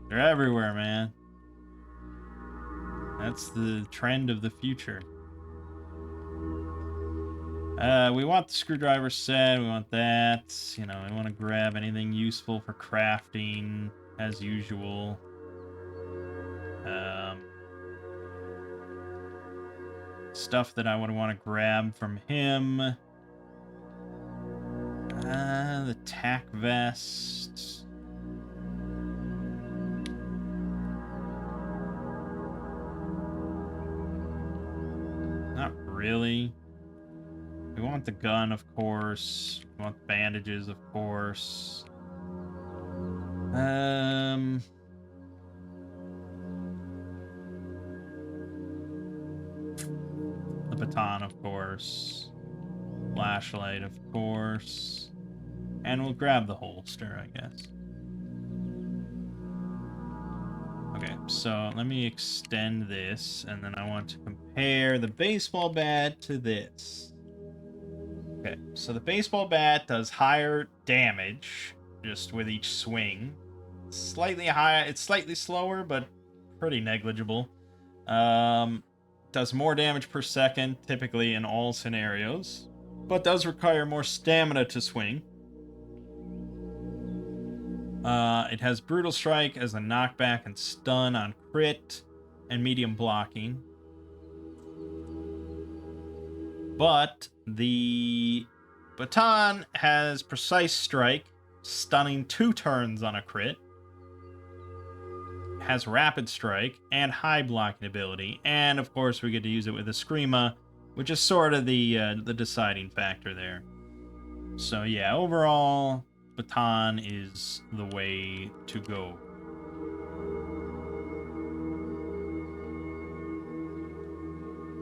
They're everywhere, man. That's the trend of the future. We want the screwdriver set. We want that. You know, we want to grab anything useful for crafting, as usual. Stuff that I would want to grab from him. The tack vest. Not really. We want the gun, of course. We want bandages, of course. The baton, of course. Flashlight, of course. And we'll grab the holster, I guess. Okay, so let me extend this, and then I want to compare the baseball bat to this. Okay, so the baseball bat does higher damage, just with each swing. Slightly higher, it's slightly slower, but pretty negligible. Does more damage per second, typically in all scenarios, but does require more stamina to swing. It has Brutal Strike as a knockback and stun on crit, and medium blocking. But the baton has Precise Strike, stunning 2 turns on a crit. Has Rapid Strike, and high blocking ability. And, of course, we get to use it with a Screama, which is sort of the deciding factor there. So, yeah, overall, baton is the way to go.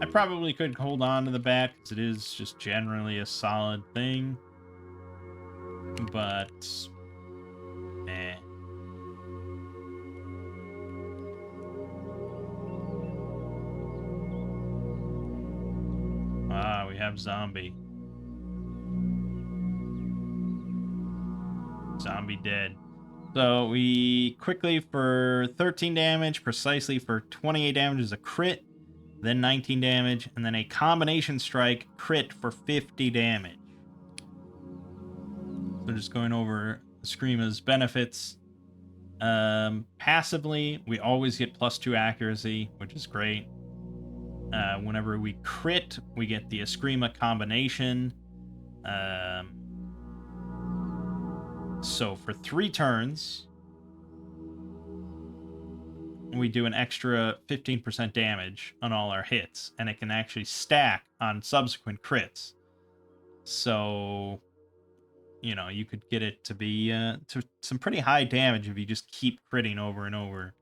I probably could hold on to the bat, because it is just generally a solid thing. But, eh. Ah, we have zombie. Zombie dead. So we quickly for 13 damage, precisely for 28 damage is a crit. then 19 damage, and then a combination strike crit for 50 damage. So just going over Screama's benefits. Passively, we always get +2 accuracy, which is great. Whenever we crit, we get the Eskrima combination. So for 3 turns, we do an extra 15% damage on all our hits, and it can actually stack on subsequent crits. So, you know, you could get it to be to some pretty high damage if you just keep critting over and over.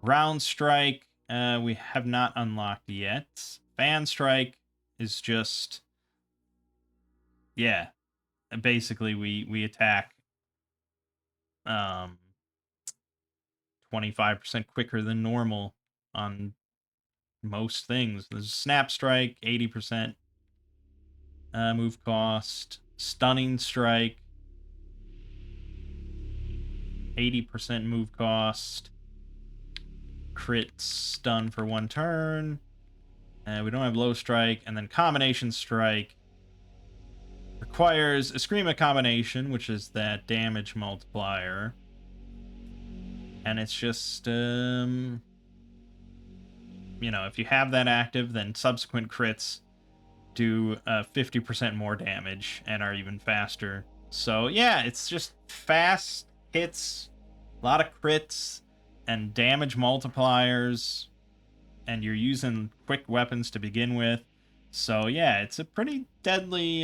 Round Strike, we have not unlocked yet. Fan Strike is just, yeah, basically we attack 25% quicker than normal on most things. There's Snap Strike, 80% move cost. Stunning Strike, 80% move cost. Crit stun for 1 turn. We don't have Low Strike. And then Combination Strike requires Eskrima combination, which is that damage multiplier. And it's just, you know, if you have that active, then subsequent crits do 50% more damage and are even faster. So yeah, it's just fast hits, a lot of crits, and damage multipliers, and you're using quick weapons to begin with. So yeah, it's a pretty deadly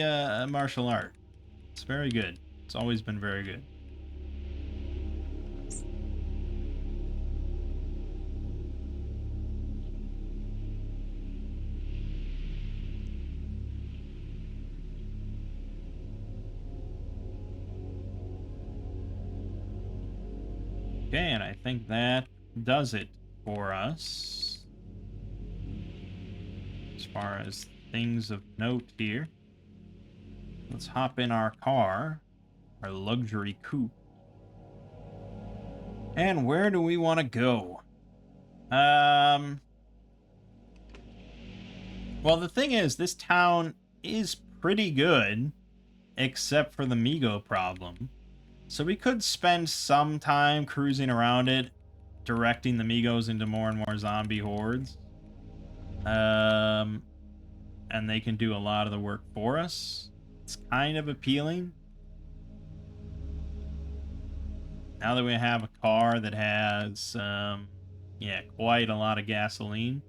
martial art. It's very good. It's always been very good. Okay, and I think that does it for us. As far as things of note here. Let's hop in our car, our luxury coupe. And where do we want to go? Well, the thing is, this town is pretty good, except for the Migo problem. So we could spend some time cruising around it, directing the Migos into more and more zombie hordes. And they can do a lot of the work for us. It's kind of appealing. Now that we have a car that has, yeah, quite a lot of gasoline.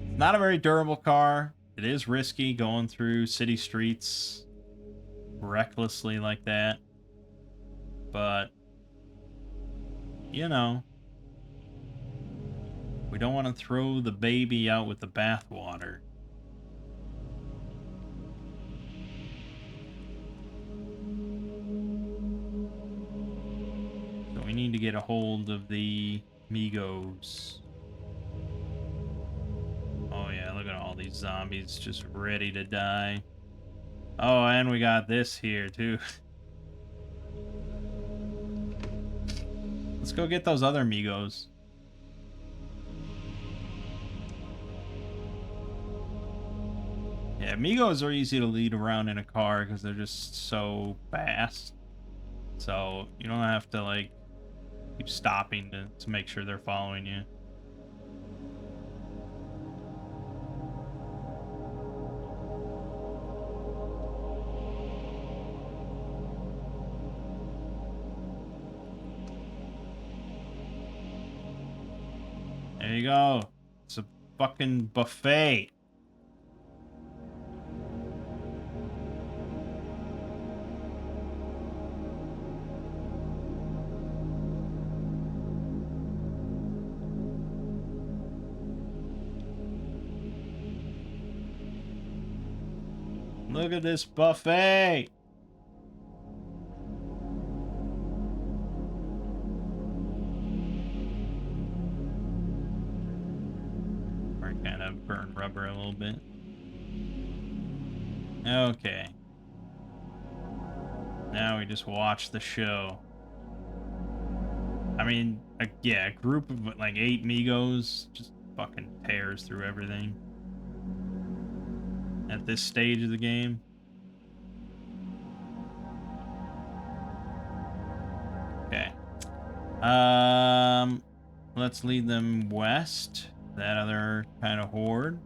It's not a very durable car. It is risky going through city streets recklessly like that. But, you know, we don't want to throw the baby out with the bathwater. So we need to get a hold of the Migos. Oh yeah, look at all these zombies just ready to die. Oh, and we got this here too. Let's go get those other Migos. Yeah, Migos are easy to lead around in a car because they're just so fast. So you don't have to like keep stopping to make sure they're following you. There you go. It's a fucking buffet. Look at this buffet. We're kind of burn rubber a little bit. Okay. Now we just watch the show. I mean, yeah, a group of like 8 Migos just fucking tears through everything at this stage of the game. Okay. Let's lead them west. That other kind of horde.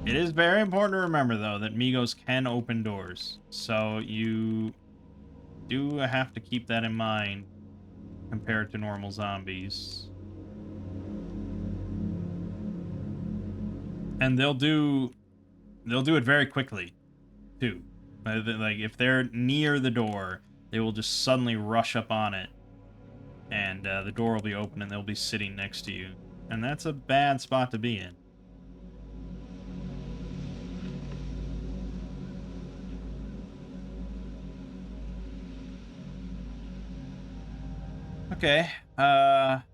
It is very important to remember, though, that Migos can open doors. So you do have to keep that in mind compared to normal zombies. And they'll do it very quickly, too. Like, if they're near the door, they will just suddenly rush up on it. And the door will be open and they'll be sitting next to you. And that's a bad spot to be in. Okay,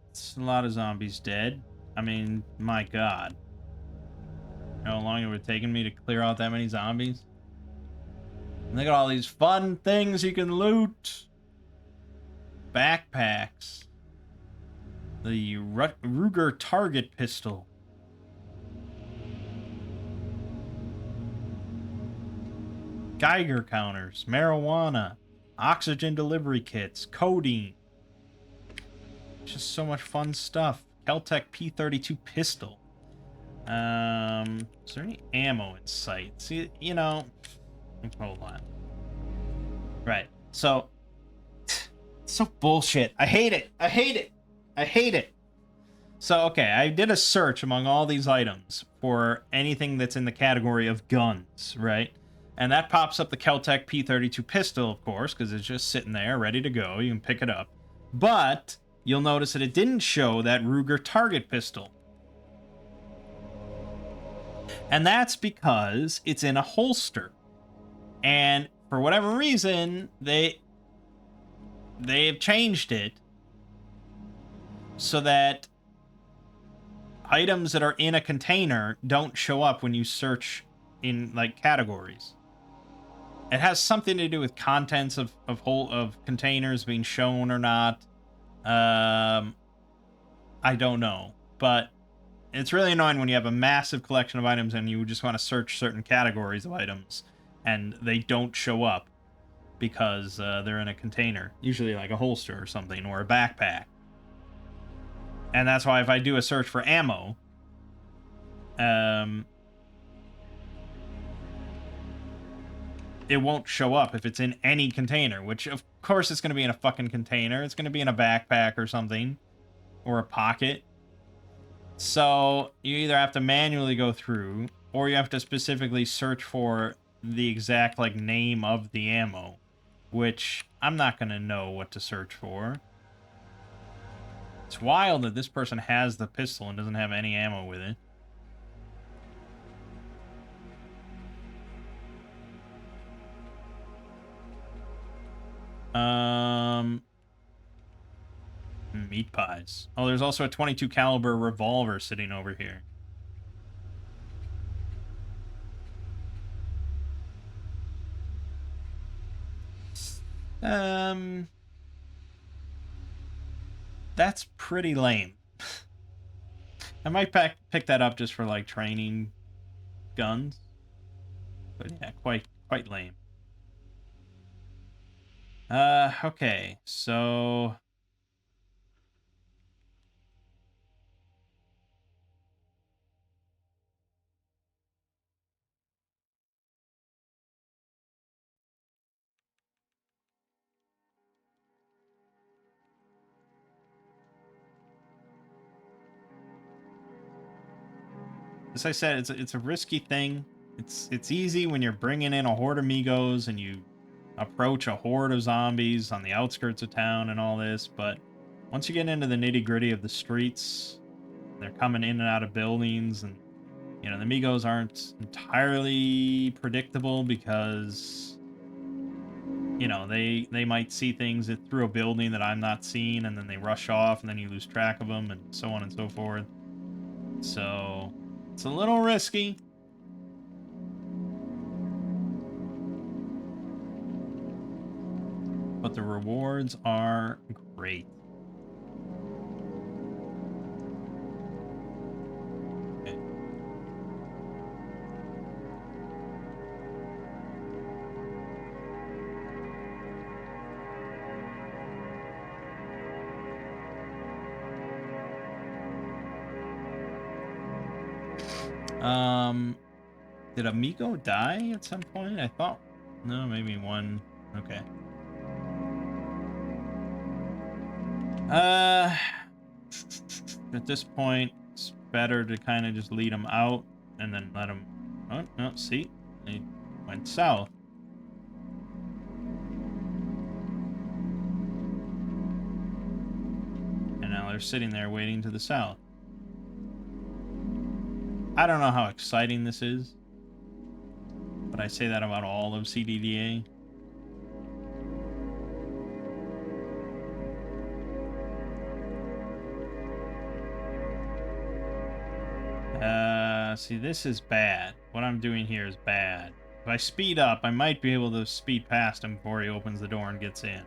it's a lot of zombies dead. I mean, my god. You know how long it would have taken me to clear out that many zombies? And look at all these fun things you can loot. Backpacks. The Ruger target pistol. Geiger counters. Marijuana. Oxygen delivery kits. Codeine. Just so much fun stuff. Keltec P32 pistol. Is there any ammo in sight? See, you know, hold on. Right. So, so bullshit. I hate it. I hate it. I hate it. So, okay, I did a search among all these items for anything that's in the category of guns, right? And that pops up the Keltec P32 pistol, of course, because it's just sitting there, ready to go. You can pick it up. But you'll notice that it didn't show that Ruger target pistol. And that's because it's in a holster. And for whatever reason, they've changed it so that items that are in a container don't show up when you search in like categories. It has something to do with contents of containers being shown or not. I don't know, but it's really annoying when you have a massive collection of items and you just want to search certain categories of items and they don't show up because they're in a container, usually like a holster or something, or a backpack. And that's why if I do a search for ammo, it won't show up if it's in any container, which of course it's going to be in a fucking container. It's going to be in a backpack or something, or a pocket. So you either have to manually go through, or you have to specifically search for the exact like name of the ammo, which I'm not going to know what to search for. It's wild that this person has the pistol and doesn't have any ammo with it. Meat pies. Oh, there's also a 22 caliber revolver sitting over here. That's pretty lame. I might pick that up just for like training guns. But yeah, quite lame. Okay, so as I said, it's a risky thing. It's easy when you're bringing in a horde of Migos and you approach a horde of zombies on the outskirts of town and all this, but once you get into the nitty-gritty of the streets, they're coming in and out of buildings, and you know the Migos aren't entirely predictable because you know they might see things through a building that I'm not seeing, and then they rush off, and then you lose track of them, and so on and so forth. So it's a little risky. but the rewards are great. Okay. Did Amigo die at some point? I thought... No, maybe one. Okay. At this point, it's better to kind of just lead them out and then let them... Oh, no, see? They went south. And now they're sitting there waiting to the south. I don't know how exciting this is, but I say that about all of CDDA. See, this is bad. What I'm doing here is bad. If I speed up, I might be able to speed past him before he opens the door and gets in.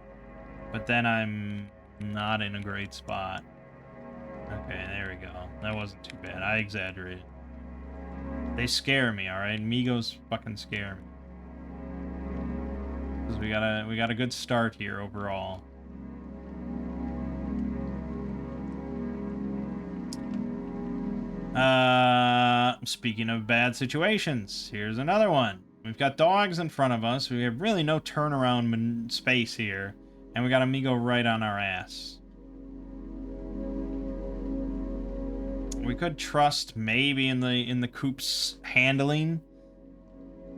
But then I'm not in a great spot. Okay, there we go. That wasn't too bad. I exaggerated. They scare me, alright? Migos fucking scare me. Because we got a good start here overall. Speaking of bad situations, here's another one. We've got dogs in front of us. We have really no turnaround space here. And we got Amigo right on our ass. We could trust maybe in the coop's handling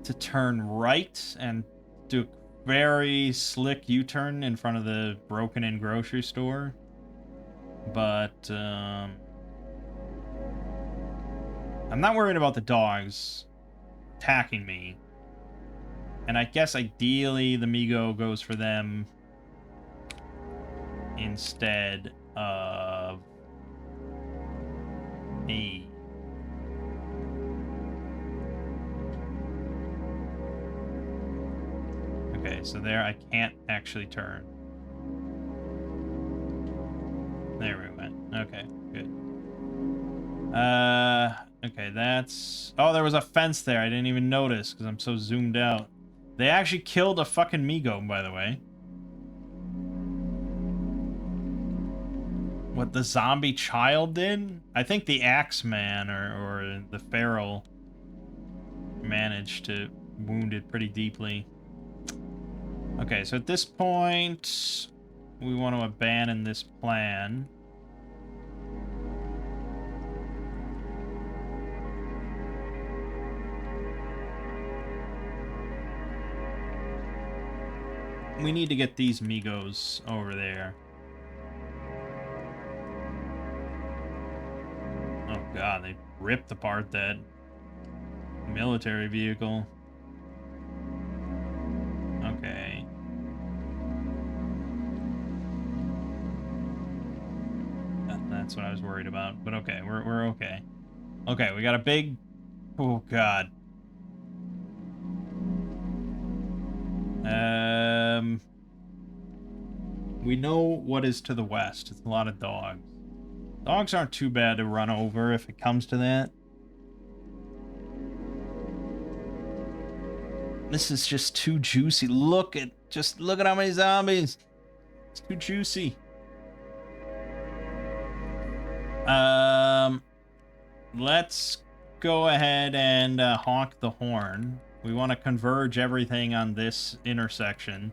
to turn right and do a very slick U-turn in front of the broken-in grocery store. But, I'm not worried about the dogs attacking me. And I guess ideally the Migo goes for them instead of me. Okay, so there I can't actually turn. There we went. Okay, good. Okay, that's... Oh, there was a fence there. I didn't even notice because I'm so zoomed out. They actually killed a fucking Migo, by the way. What the zombie child did? I think the Axeman or the Feral managed to wound it pretty deeply. Okay, so at this point, we want to abandon this plan. We need to get these Migos over there. Oh god, they ripped apart that military vehicle. Okay. That's what I was worried about. But okay, we're okay. Okay, we got a big... Oh god. We know what is to the west. It's a lot of dogs. Dogs aren't too bad to run over if it comes to that. This is just too juicy. Just look at how many zombies. It's too juicy. Let's go ahead and honk the horn. We want to converge everything on this intersection.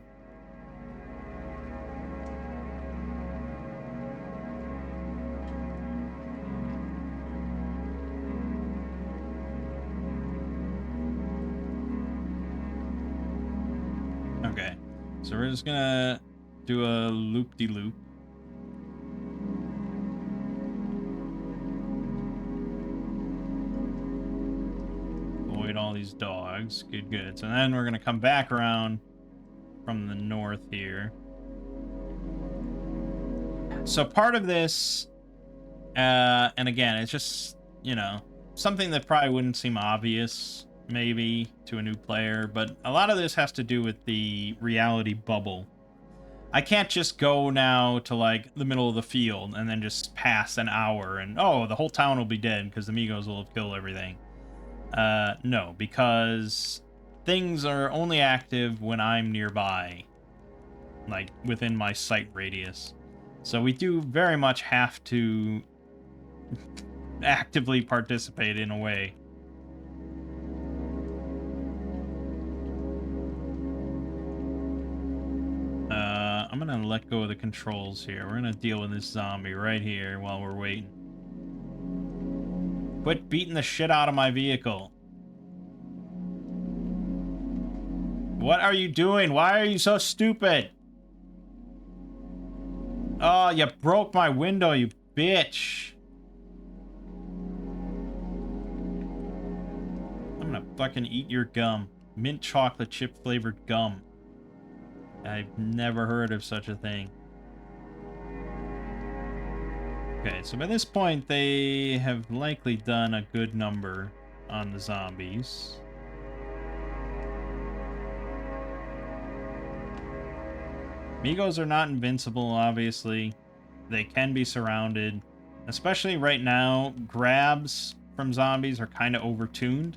Okay, so we're just gonna do a loop-de-loop. Avoid all these dogs. Good, good. So then we're gonna come back around from the north here. So part of this, and again, it's just, you know, something that probably wouldn't seem obvious, maybe, to a new player, but a lot of this has to do with the reality bubble. I can't just go now to, like, the middle of the field and then just pass an hour and, oh, the whole town will be dead because the Migos will have killed everything. No, because things are only active when I'm nearby, like, within my sight radius. So we do very much have to actively participate in a way. I'm gonna let go of the controls here. We're gonna deal with this zombie right here while we're waiting. Quit beating the shit out of my vehicle. What are you doing? Why are you so stupid? Oh, you broke my window, you bitch. I'm gonna fucking eat your gum. Mint chocolate chip flavored gum. I've never heard of such a thing. Okay, so by this point, they have likely done a good number on the zombies. Migos are not invincible, obviously. They can be surrounded. Especially right now, grabs from zombies are kind of overtuned.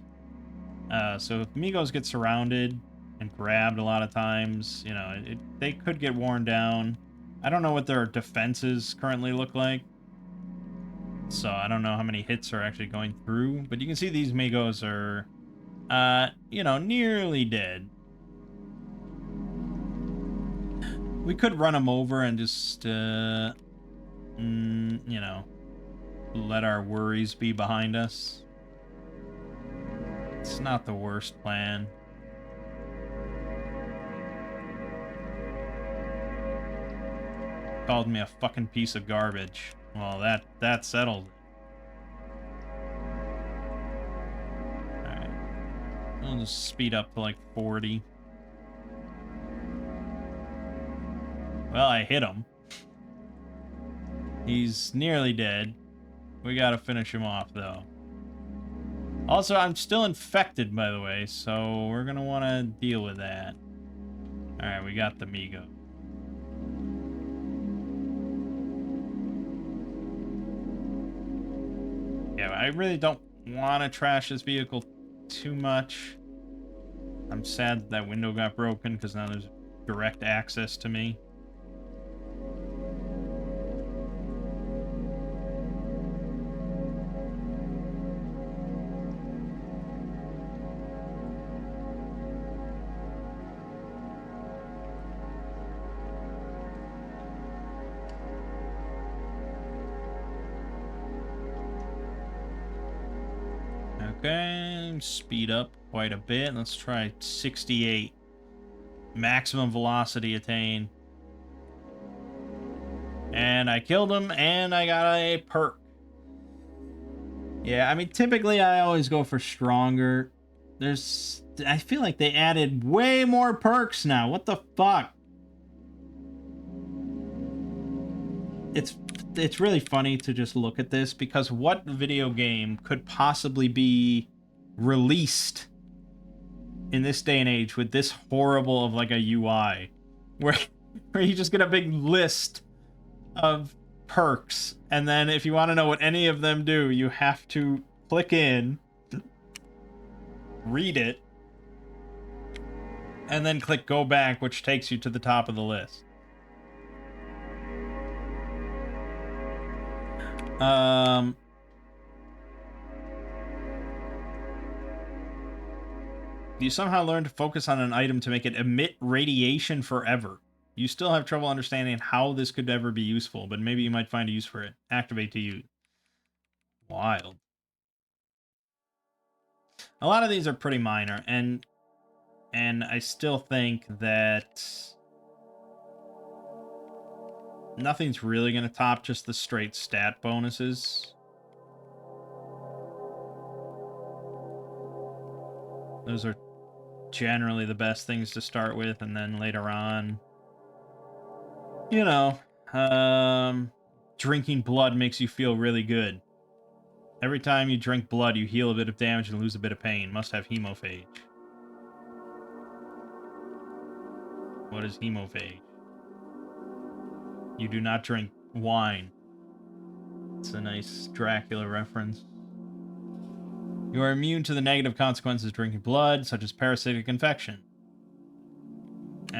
So if Migos get surrounded and grabbed a lot of times, you know, they could get worn down. I don't know what their defenses currently look like. So I don't know how many hits are actually going through. But you can see these Migos are, you know, nearly dead. We could run them over and just, you know, let our worries be behind us. It's not the worst plan. Called me a fucking piece of garbage. Well, that settled it. Alright. I'll just speed up to like 40. Well, I hit him. He's nearly dead. We gotta finish him off, though. Also, I'm still infected, by the way, so we're gonna want to deal with that. Alright, we got the Migo. Yeah, I really don't want to trash this vehicle too much. I'm sad that window got broken, because now there's direct access to me. Okay, speed up quite a bit. Let's try 68. Maximum velocity attained. And I killed him, and I got a perk. Yeah, I mean, typically I always go for stronger. I feel like they added way more perks now. What the fuck? It's really funny to just look at this, because what video game could possibly be released in this day and age with this horrible of like a UI where you just get a big list of perks, and then if you want to know what any of them do, you have to click in, read it, and then click go back, which takes you to the top of the list. You somehow learn to focus on an item to make it emit radiation forever. You still have trouble understanding how this could ever be useful, but maybe you might find a use for it. Activate to use. Wild. A lot of these are pretty minor, and I still think that nothing's really going to top just the straight stat bonuses. Those are generally the best things to start with, and then later on, you know, drinking blood makes you feel really good. Every time you drink blood, you heal a bit of damage and lose a bit of pain. Must have hemophage. What is hemophage? You do not drink wine. It's a nice Dracula reference. You are immune to the negative consequences of drinking blood, such as parasitic infection.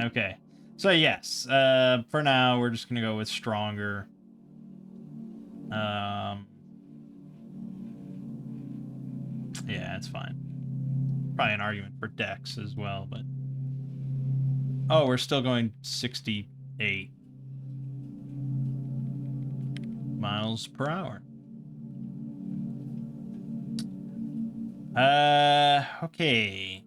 Okay. So yes, for now, we're just gonna go with stronger. Yeah, it's fine. Probably an argument for Dex as well, but... Oh, we're still going 68 miles per hour. Okay.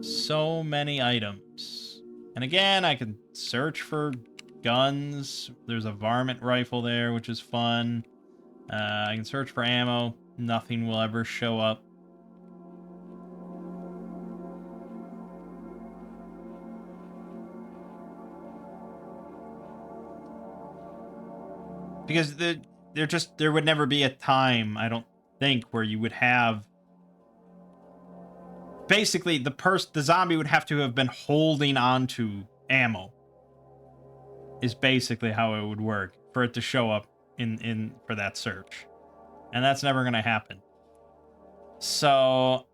So many items. And again, I can search for guns. There's a varmint rifle there, which is fun. I can search for ammo. Nothing will ever show up. Because there would never be a time, I don't think, where you would have... Basically, the zombie would have to have been holding on to ammo. Is basically how it would work for it to show up for that search. And that's never gonna happen. So,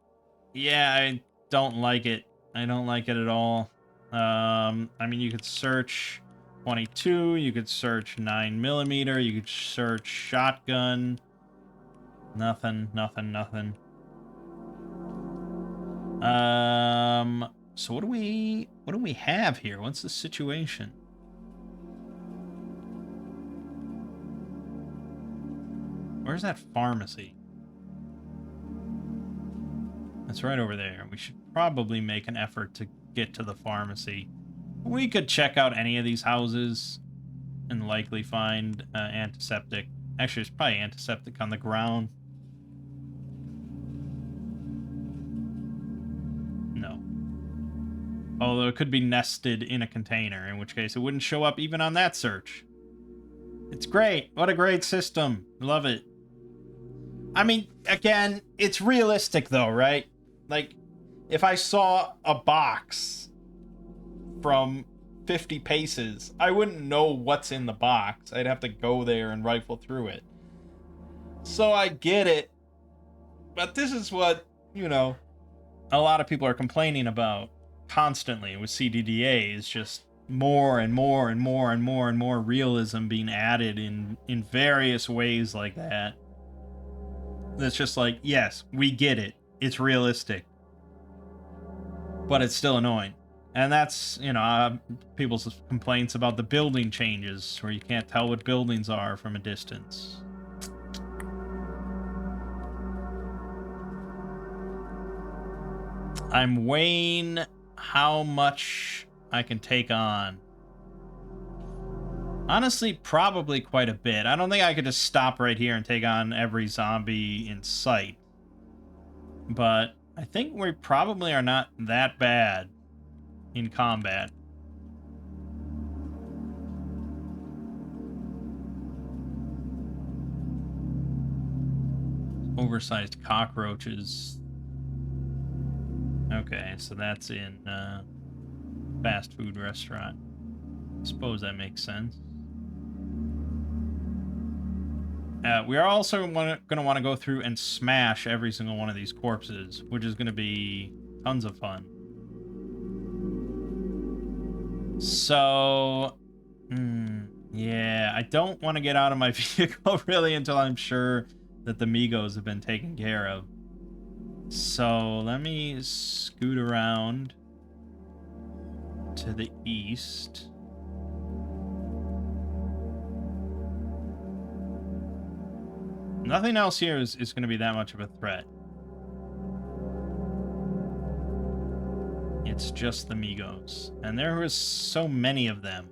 yeah, I don't like it. I don't like it at all. I mean, you could search 22, you could search 9mm, you could search shotgun. Nothing, nothing, nothing. So what do we have here? What's the situation? Where's that pharmacy? That's right over there. We should probably make an effort to get to the pharmacy. We could check out any of these houses and likely find antiseptic. Actually, there's probably antiseptic on the ground. No. Although it could be nested in a container, in which case it wouldn't show up even on that search. It's great. What a great system. Love it. I mean, again, it's realistic though, right? Like, if I saw a box from 50 paces, I wouldn't know what's in the box. I'd have to go there and rifle through it. So I get it. But this is what, you know, a lot of people are complaining about constantly with CDDA, is just more and more and more and more and more realism being added in various ways like that. That's just like, yes, we get it. It's realistic. But it's still annoying. And that's, you know, people's complaints about the building changes, where you can't tell what buildings are from a distance. I'm weighing how much I can take on. Honestly, probably quite a bit. I don't think I could just stop right here and take on every zombie in sight. But I think we probably are not that bad in combat. Oversized cockroaches. Okay, so that's in fast food restaurant. I suppose that makes sense. We are also going to want to go through and smash every single one of these corpses, which is going to be tons of fun. So, yeah, I don't want to get out of my vehicle really until I'm sure that the Migos have been taken care of. So let me scoot around to the east. Nothing else here is going to be that much of a threat. It's just the Migos. And there was so many of them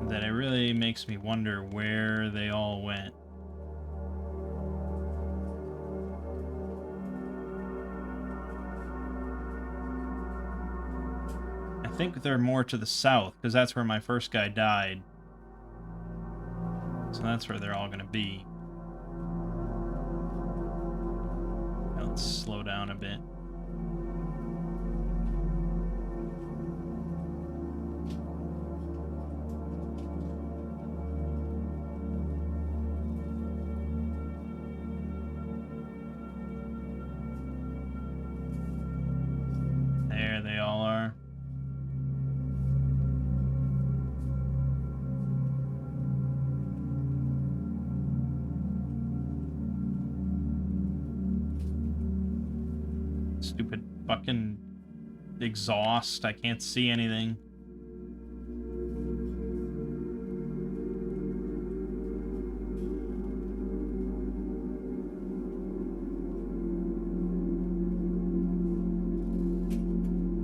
that it really makes me wonder where they all went. I think they're more to the south, because that's where my first guy died. So that's where they're all going to be. Now let's slow down a bit. Stupid fucking exhaust. I can't see anything.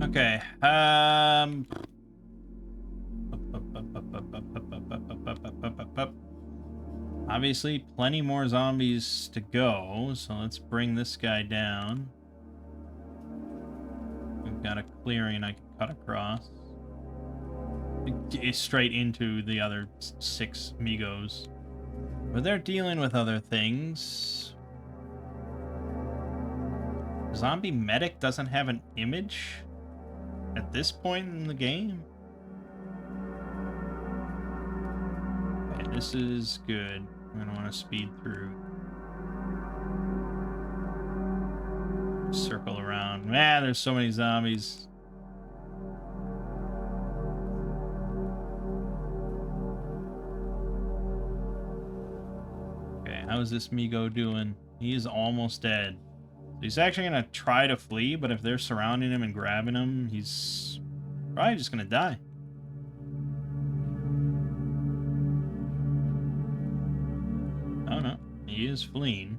Okay. Obviously, plenty more zombies to go, so let's bring this guy down. We've got a clearing I can cut across. Straight into the other 6 Migos. But they're dealing with other things. Zombie medic doesn't have an image at this point in the game. Okay, this is good. I'm gonna want to speed through. Circle around. Man, there's so many zombies. Okay, how's this Migo doing? He is almost dead. He's actually gonna try to flee, but if they're surrounding him and grabbing him, he's probably just gonna die. Oh no, he is fleeing.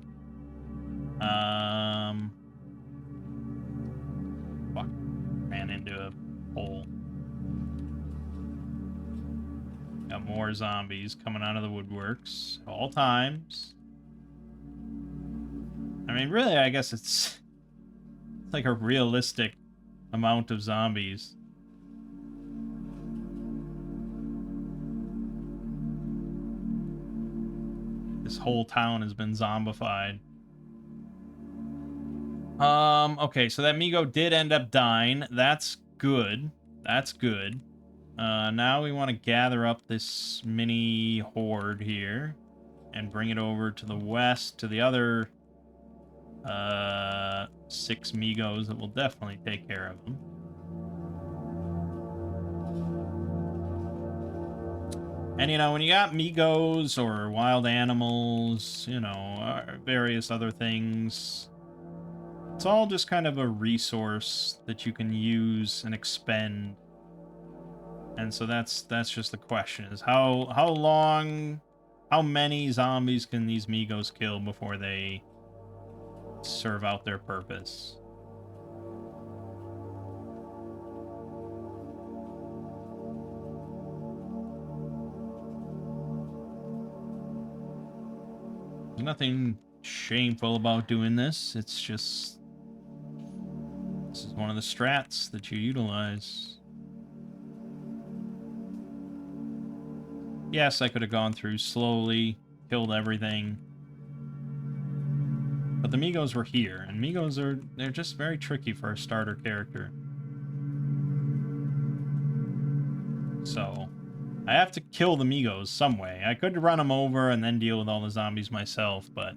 Fuck. Ran into a hole. Got more zombies coming out of the woodworks. All times. I mean, really, I guess it's like a realistic amount of zombies. This whole town has been zombified. Okay, so that Migo did end up dying. That's good. That's good. Now we want to gather up this mini horde here and bring it over to the west to the other 6 Migos that will definitely take care of them. And, you know, when you got Migos or wild animals, you know, various other things, it's all just kind of a resource that you can use and expend. And so that's just the question, is how many zombies can these Migos kill before they serve out their purpose? There's nothing shameful about doing this. It's just, this is one of the strats that you utilize. Yes, I could have gone through slowly, killed everything. But the Migos were here, and Migos they're just very tricky for a starter character. So, I have to kill the Migos some way. I could run them over and then deal with all the zombies myself, but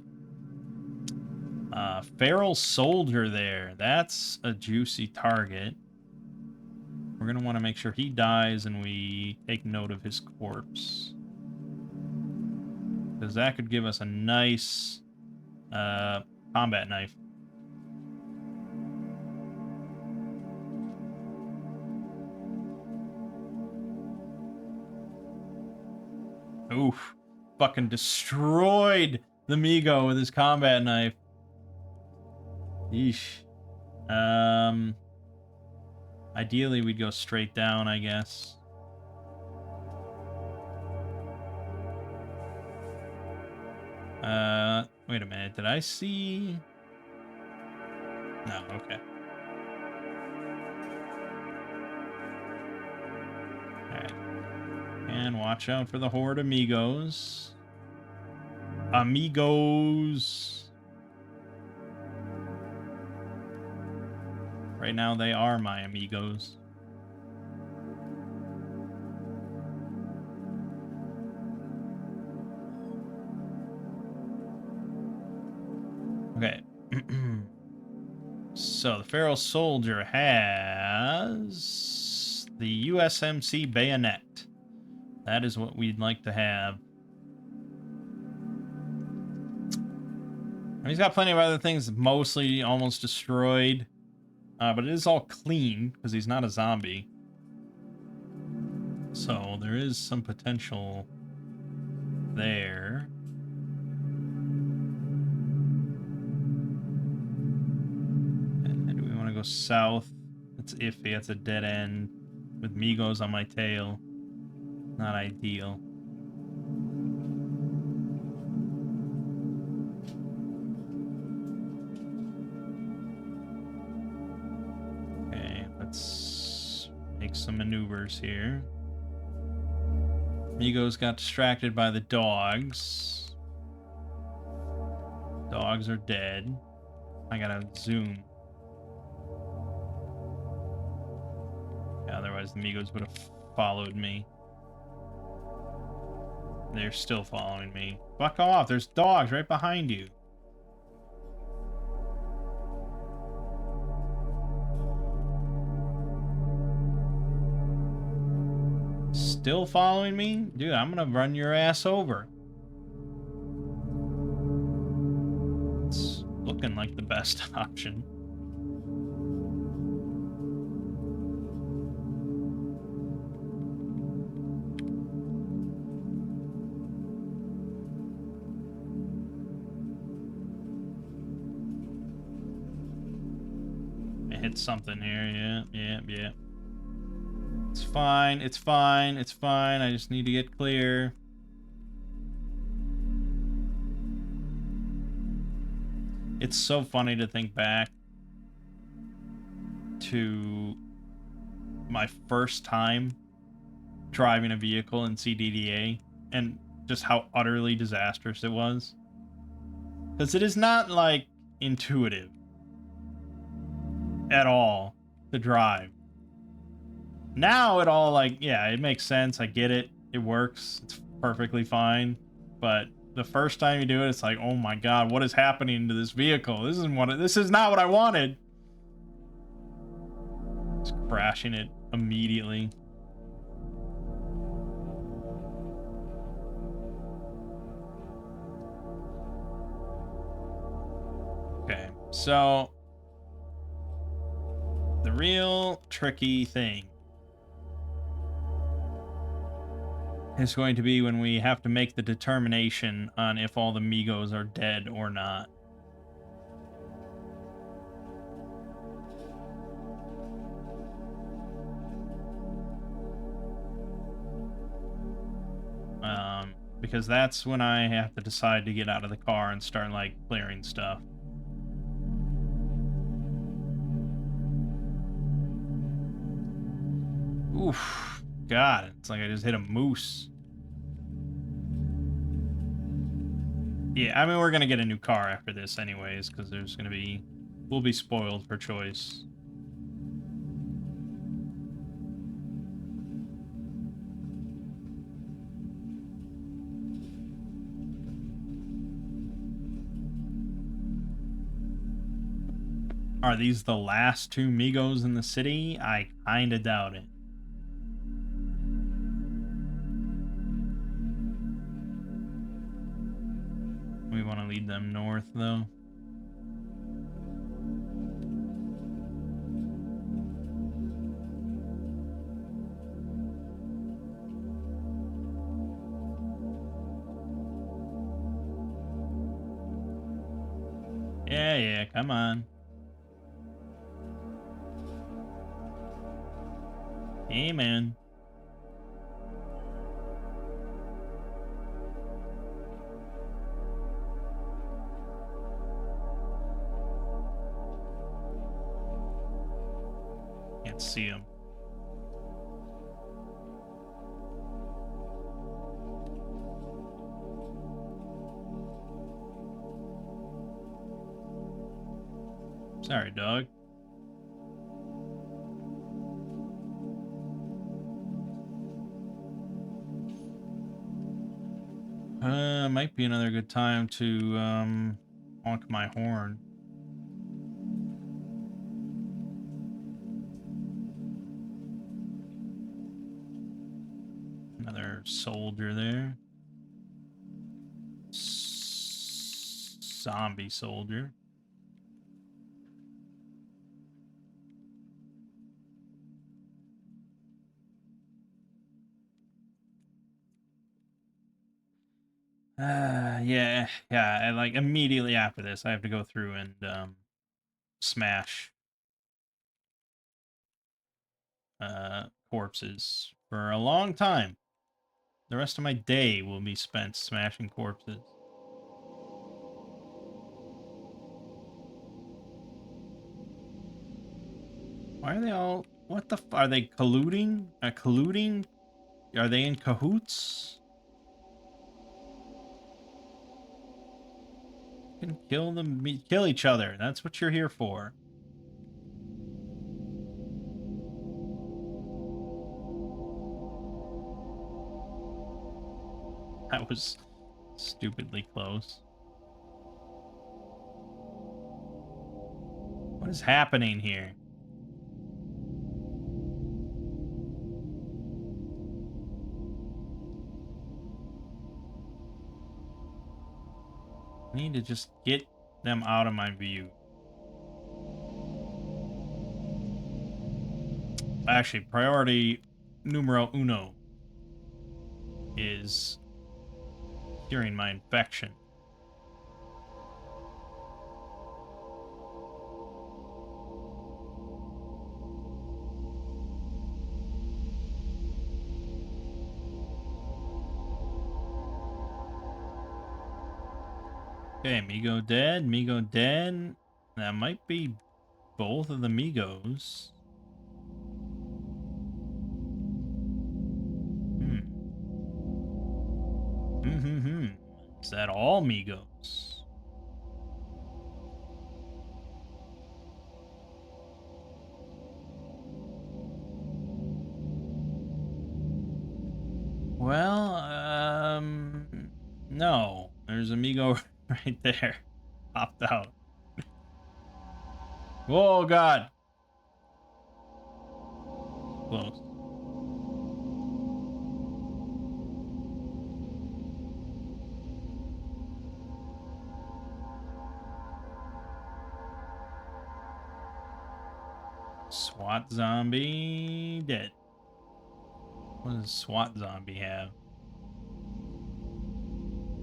feral soldier there. That's a juicy target. We're going to want to make sure he dies and we take note of his corpse. Because that could give us a nice combat knife. Oof. Fucking destroyed the Migo with his combat knife. Yeesh. Ideally, we'd go straight down, I guess. Wait a minute. Did I see... No, okay. Alright. And watch out for the horde amigos. Amigos! Right now, they are my amigos. Okay. So, the Feral Soldier has the USMC bayonet. That is what we'd like to have. He's got plenty of other things, mostly almost destroyed. But it is all clean because he's not a zombie. So there is some potential there. And do we want to go south? It's iffy. It's a dead end with Migos on my tail. Not ideal. Okay, let's make some maneuvers here. Migos got distracted by the dogs. Dogs are dead. I gotta zoom. Yeah, otherwise the Migos would have followed me. They're still following me. Fuck off, there's dogs right behind you. Still following me? Dude, I'm gonna run your ass over. It's looking like the best option. I hit something here, yeah. It's fine, it's fine, it's fine. I just need to get clear. It's so funny to think back to my first time driving a vehicle in CDDA and just how utterly disastrous it was. Because it is not, like, intuitive at all to drive. Now it all, like, yeah, it makes sense. I get it. It works. It's perfectly fine. But the first time you do it, it's like, oh my god, what is happening to this vehicle? This is not what I wanted. Just crashing it immediately. Okay, so the real tricky thing is going to be when we have to make the determination on if all the Migos are dead or not. Because that's when I have to decide to get out of the car and start, like, clearing stuff. Oof. God, it's like I just hit a moose. Yeah, I mean, we're gonna get a new car after this anyways, because there's gonna be... We'll be spoiled for choice. Are these the last two Migos in the city? I kinda doubt it. We want to lead them north, though. Yeah, come on. Hey, man. Can't see him. Sorry, dog. Might be another good time to, honk my horn. Another soldier there. Zombie soldier. Yeah, yeah. And like immediately after this, I have to go through and smash corpses for a long time. The rest of my day will be spent smashing corpses. Why are they all? What the? Are they colluding? Colluding? Are they in cahoots? You can kill them. Kill each other. That's what you're here for. That was stupidly close. What is happening here? I need to just get them out of my view. Actually, priority numero uno is curing my infection. Okay, Migo dead, Migo dead. That might be both of the Migos. Hmm. Is that all Migos? Well, no. There's a Migo right there. Popped out. Oh, God. Close. SWAT zombie dead. What does SWAT zombie have?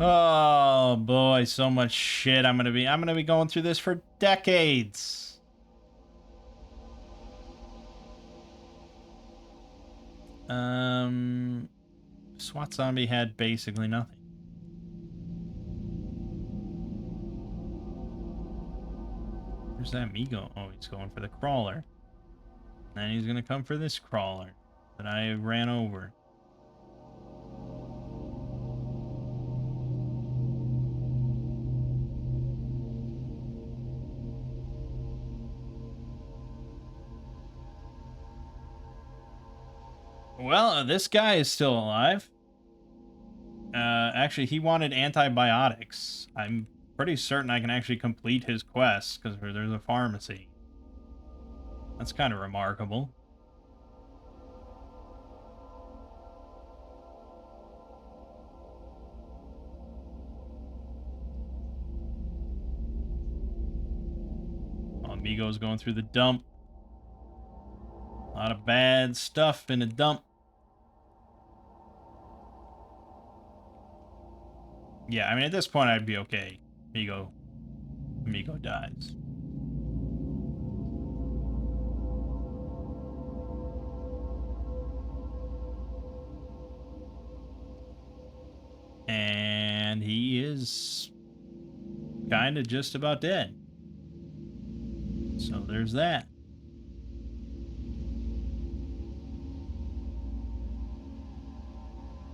Oh boy, so much shit I'm gonna be going through this for decades. SWAT zombie had basically nothing. Where's that Migo? Oh, he's going for the crawler. Then he's gonna come for this crawler that I ran over. Well, this guy is still alive. Actually, he wanted antibiotics. I'm pretty certain I can actually complete his quest because there's a pharmacy. That's kind of remarkable. Amigo's going through the dump. A lot of bad stuff in the dump. Yeah, I mean, at this point, I'd be okay. Amigo dies. And he is kind of just about dead. So there's that.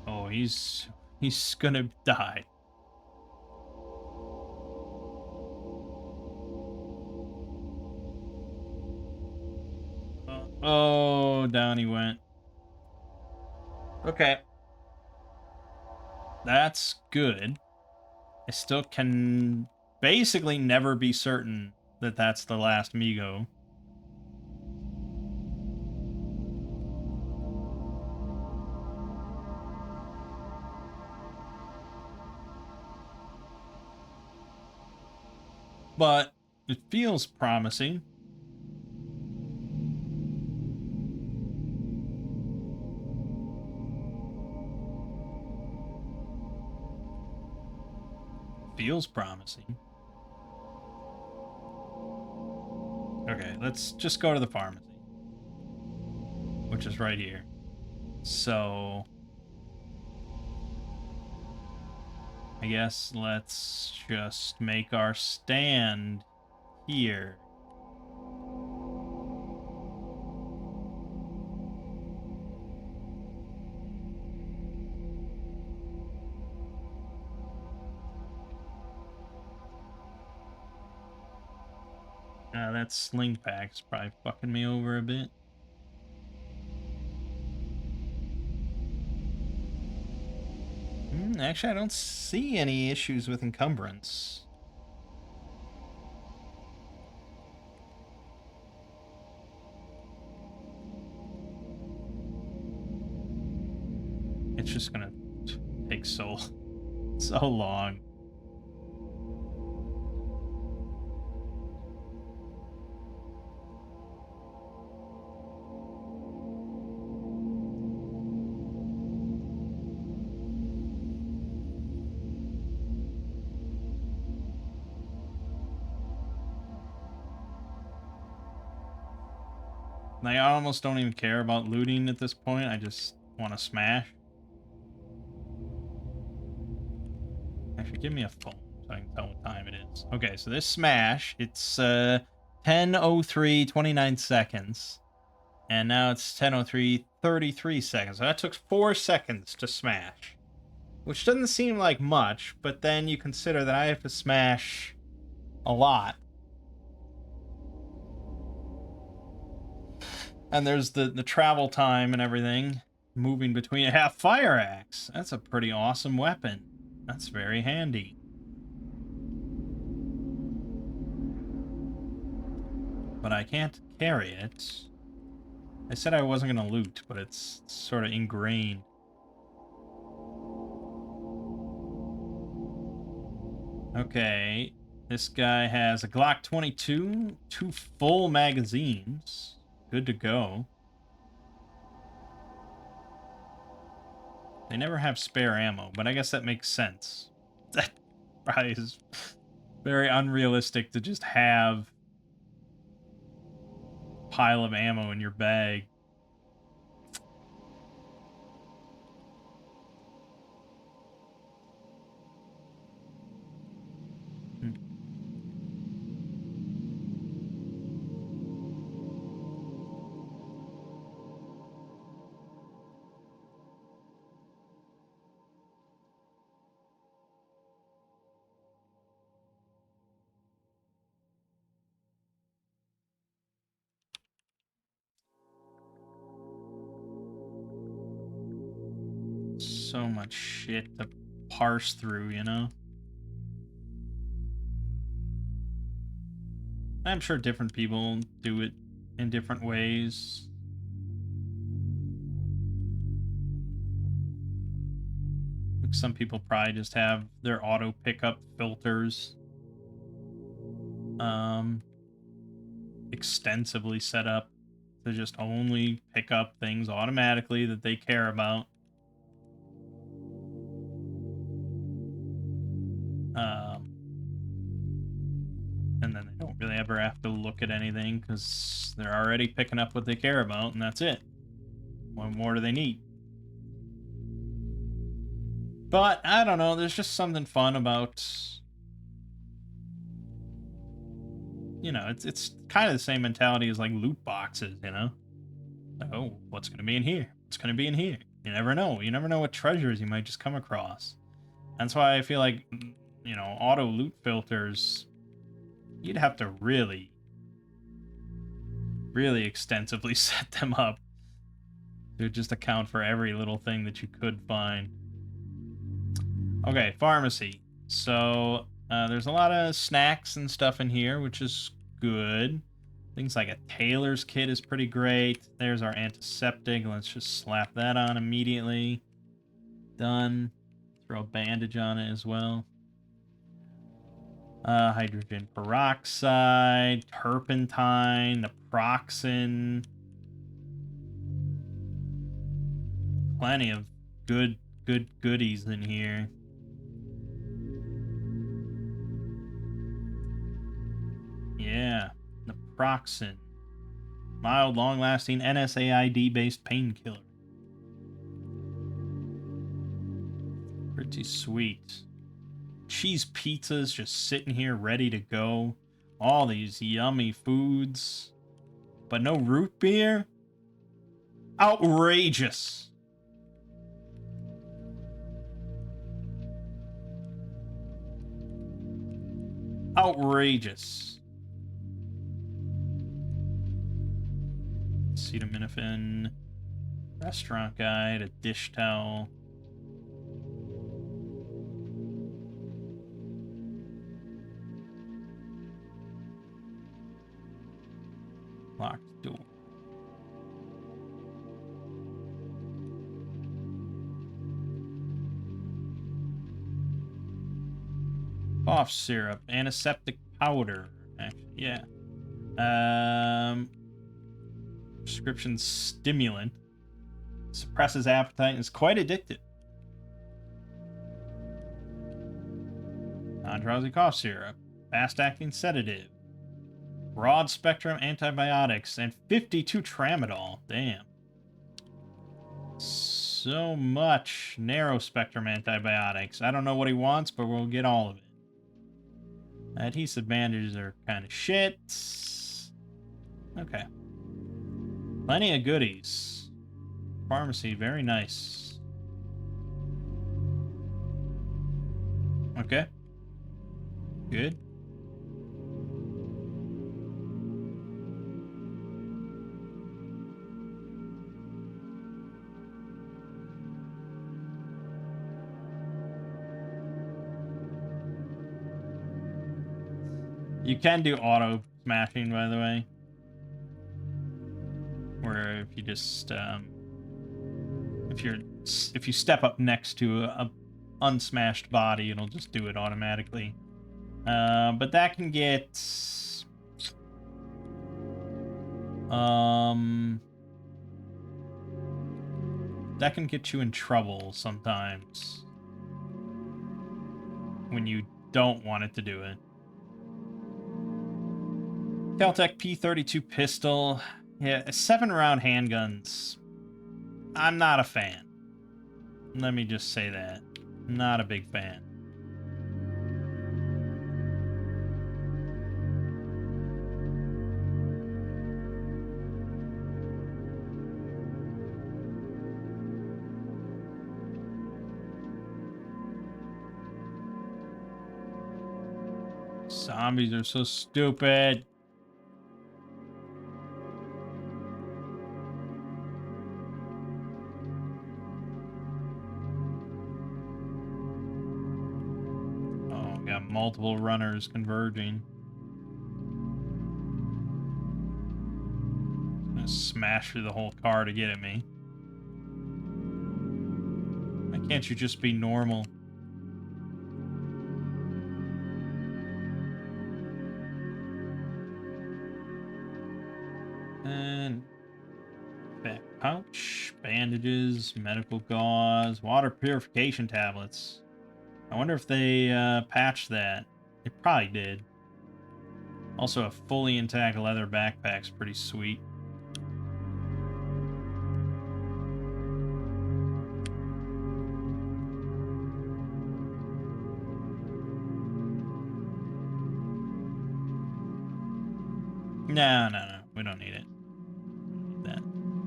Oh, he's gonna die. Oh, down he went. Okay. That's good. I still can basically never be certain that that's the last Migo. But it feels promising. feels promising. Okay, let's just go to the pharmacy, which is right here. So I guess let's just make our stand here. That sling pack's probably fucking me over a bit. Actually, I don't see any issues with encumbrance. It's just gonna take so long. Like, I almost don't even care about looting at this point. I just want to smash. Actually, give me a phone so I can tell what time it is. Okay, so this smash, it's 10:03, 29 seconds. And now it's 10:03, 33 seconds. So that took 4 seconds to smash. Which doesn't seem like much, but then you consider that I have to smash a lot. And there's the travel time and everything. Moving between. A fire axe. That's a pretty awesome weapon. That's very handy. But I can't carry it. I said I wasn't going to loot, but it's sort of ingrained. Okay. This guy has a Glock 22, 2 full magazines. Good to go. They never have spare ammo, but I guess that makes sense. That probably is very unrealistic to just have a pile of ammo in your bag. So much shit to parse through, you know? I'm sure different people do it in different ways. Like some people probably just have their auto pickup filters extensively set up to just only pick up things automatically that they care about. And then they don't really ever have to look at anything because they're already picking up what they care about, and that's it. What more do they need? But I don't know, there's just something fun about, you know, it's kind of the same mentality as like loot boxes, you know? Like, oh, what's gonna be in here? What's gonna be in here? You never know. You never know what treasures you might just come across. That's why I feel like, you know, auto loot filters, you'd have to really extensively set them up to just account for every little thing that you could find. Okay, pharmacy. So there's a lot of snacks and stuff in here, which is good. Things like a tailor's kit is pretty great. There's our antiseptic. Let's just slap that on immediately. Done. Throw a bandage on it as well. Hydrogen peroxide, turpentine, naproxen. Plenty of good goodies in here. naproxen. Mild, long-lasting NSAID-based painkiller. Pretty sweet. Cheese pizzas just sitting here ready to go. All these yummy foods. But no root beer? Outrageous. Outrageous. Acetaminophen. Restaurant guide. A dish towel. Locked door. Cough syrup, antiseptic powder. Actually, yeah. Prescription stimulant. Suppresses appetite and is quite addictive. Non-drowsy cough syrup. Fast-acting sedative. Broad-spectrum antibiotics. And 52 tramadol. Damn. So much narrow-spectrum antibiotics. I don't know what he wants, but we'll get all of it. Adhesive bandages are kind of shit. Okay. Plenty of goodies. Pharmacy, very nice. Okay. Good. You can do auto smashing, by the way. Where if you just if you step up next to a unsmashed body, it'll just do it automatically. But that can get you in trouble sometimes when you don't want it to do it. Caltech P32 pistol. Yeah, 7-round handguns. I'm not a fan. Let me just say that. Not a big fan. Zombies are so stupid. Got multiple runners converging. Gonna smash through the whole car to get at me. Why can't you just be normal? And back pouch, bandages, medical gauze, water purification tablets. I wonder if they patched that. They probably did. Also, a fully intact leather backpack's pretty sweet. No. We don't need it. That.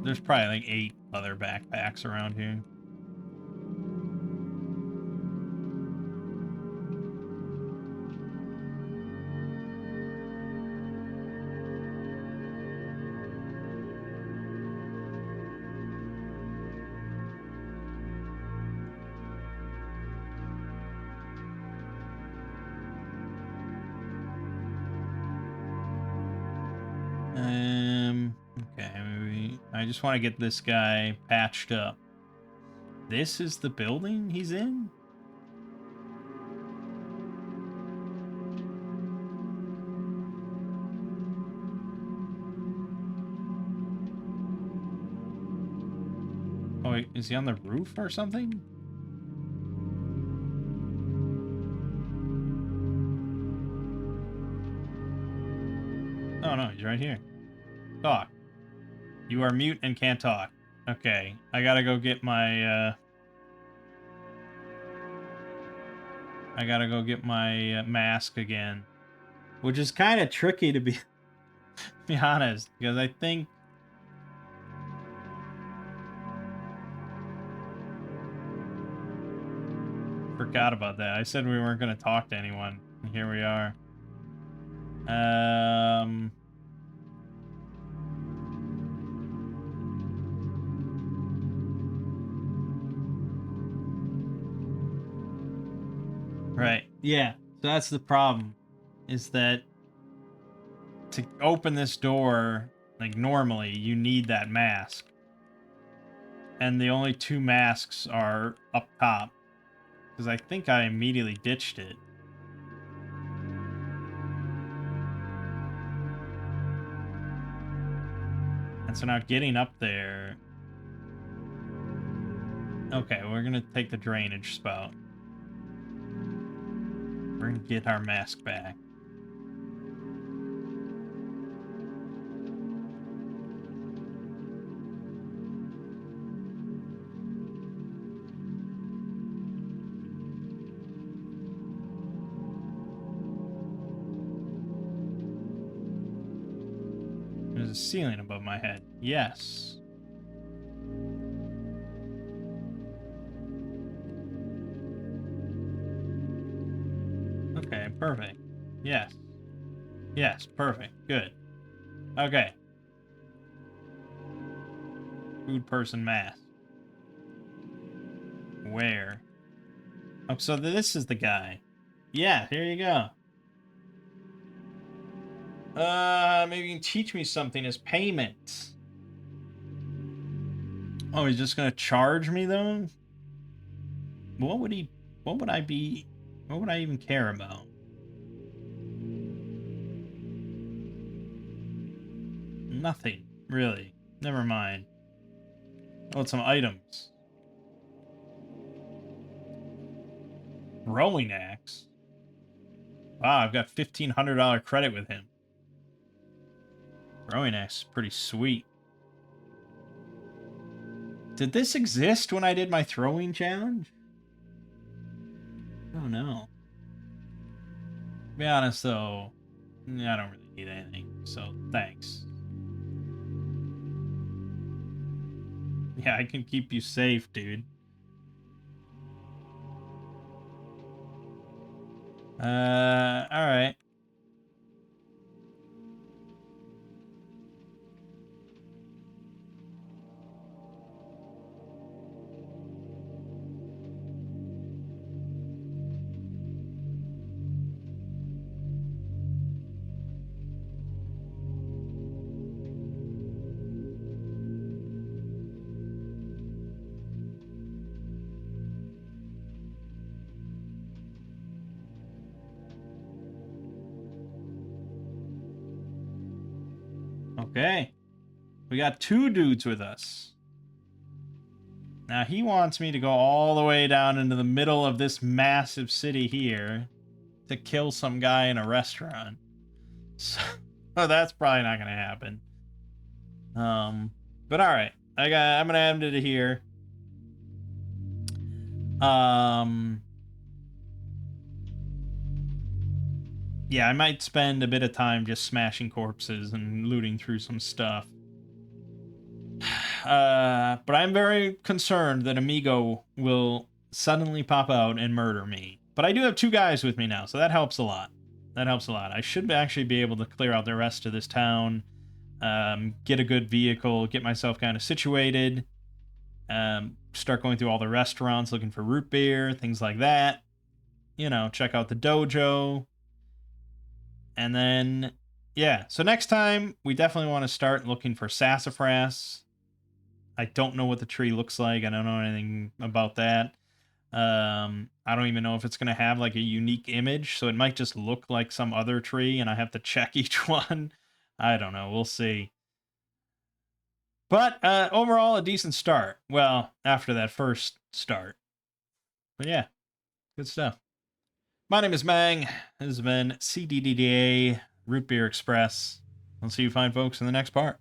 There's probably like 8 other backpacks around here. Okay, maybe I just want to get this guy patched up. This is the building he's in? Oh, wait, is he on the roof or something? Oh no, he's right here. Talk. You are mute and can't talk. Okay, I gotta go get my, mask again. Which is kind of tricky to be honest, because I think... Forgot about that. I said we weren't going to talk to anyone, and here we are. Right. Yeah. So that's the problem, is that to open this door, like normally, you need that mask. And the only 2 masks are up top. Because I think I immediately ditched it. And so now getting up there... Okay, we're gonna take the drainage spout. We're gonna get our mask back. There's a ceiling above my head. Yes. Okay, perfect. Yes. Yes, perfect. Good. Okay. Food person mask. Where? Oh, so this is the guy. Yeah, here you go. Maybe you can teach me something as payment. Oh, he's just gonna charge me though? What would I even care about? Nothing, really. Never mind. Oh, some items. Throwing axe? Wow, I've got $1,500 credit with him. Throwing axe is pretty sweet. Did this exist when I did my throwing challenge? Oh no. To be honest though, I don't really need anything, so thanks. Yeah, I can keep you safe, dude. Alright. Okay. We got 2 dudes with us. Now he wants me to go all the way down into the middle of this massive city here to kill some guy in a restaurant. So, well, that's probably not gonna happen. But alright. I'm gonna end it here. Yeah, I might spend a bit of time just smashing corpses and looting through some stuff. But I'm very concerned that Amigo will suddenly pop out and murder me. But I do have 2 guys with me now, so that helps a lot. That helps a lot. I should actually be able to clear out the rest of this town, get a good vehicle, get myself kind of situated, start going through all the restaurants looking for root beer, things like that. You know, check out the dojo. And then, yeah. So next time, we definitely want to start looking for sassafras. I don't know what the tree looks like. I don't know anything about that. I don't even know if it's going to have like a unique image, so it might just look like some other tree and I have to check each one. I don't know. We'll see. But overall, a decent start. Well, after that first start. But yeah, good stuff. My name is Mangg. This has been CDDA Root Beer Express. I'll see you fine folks in the next part.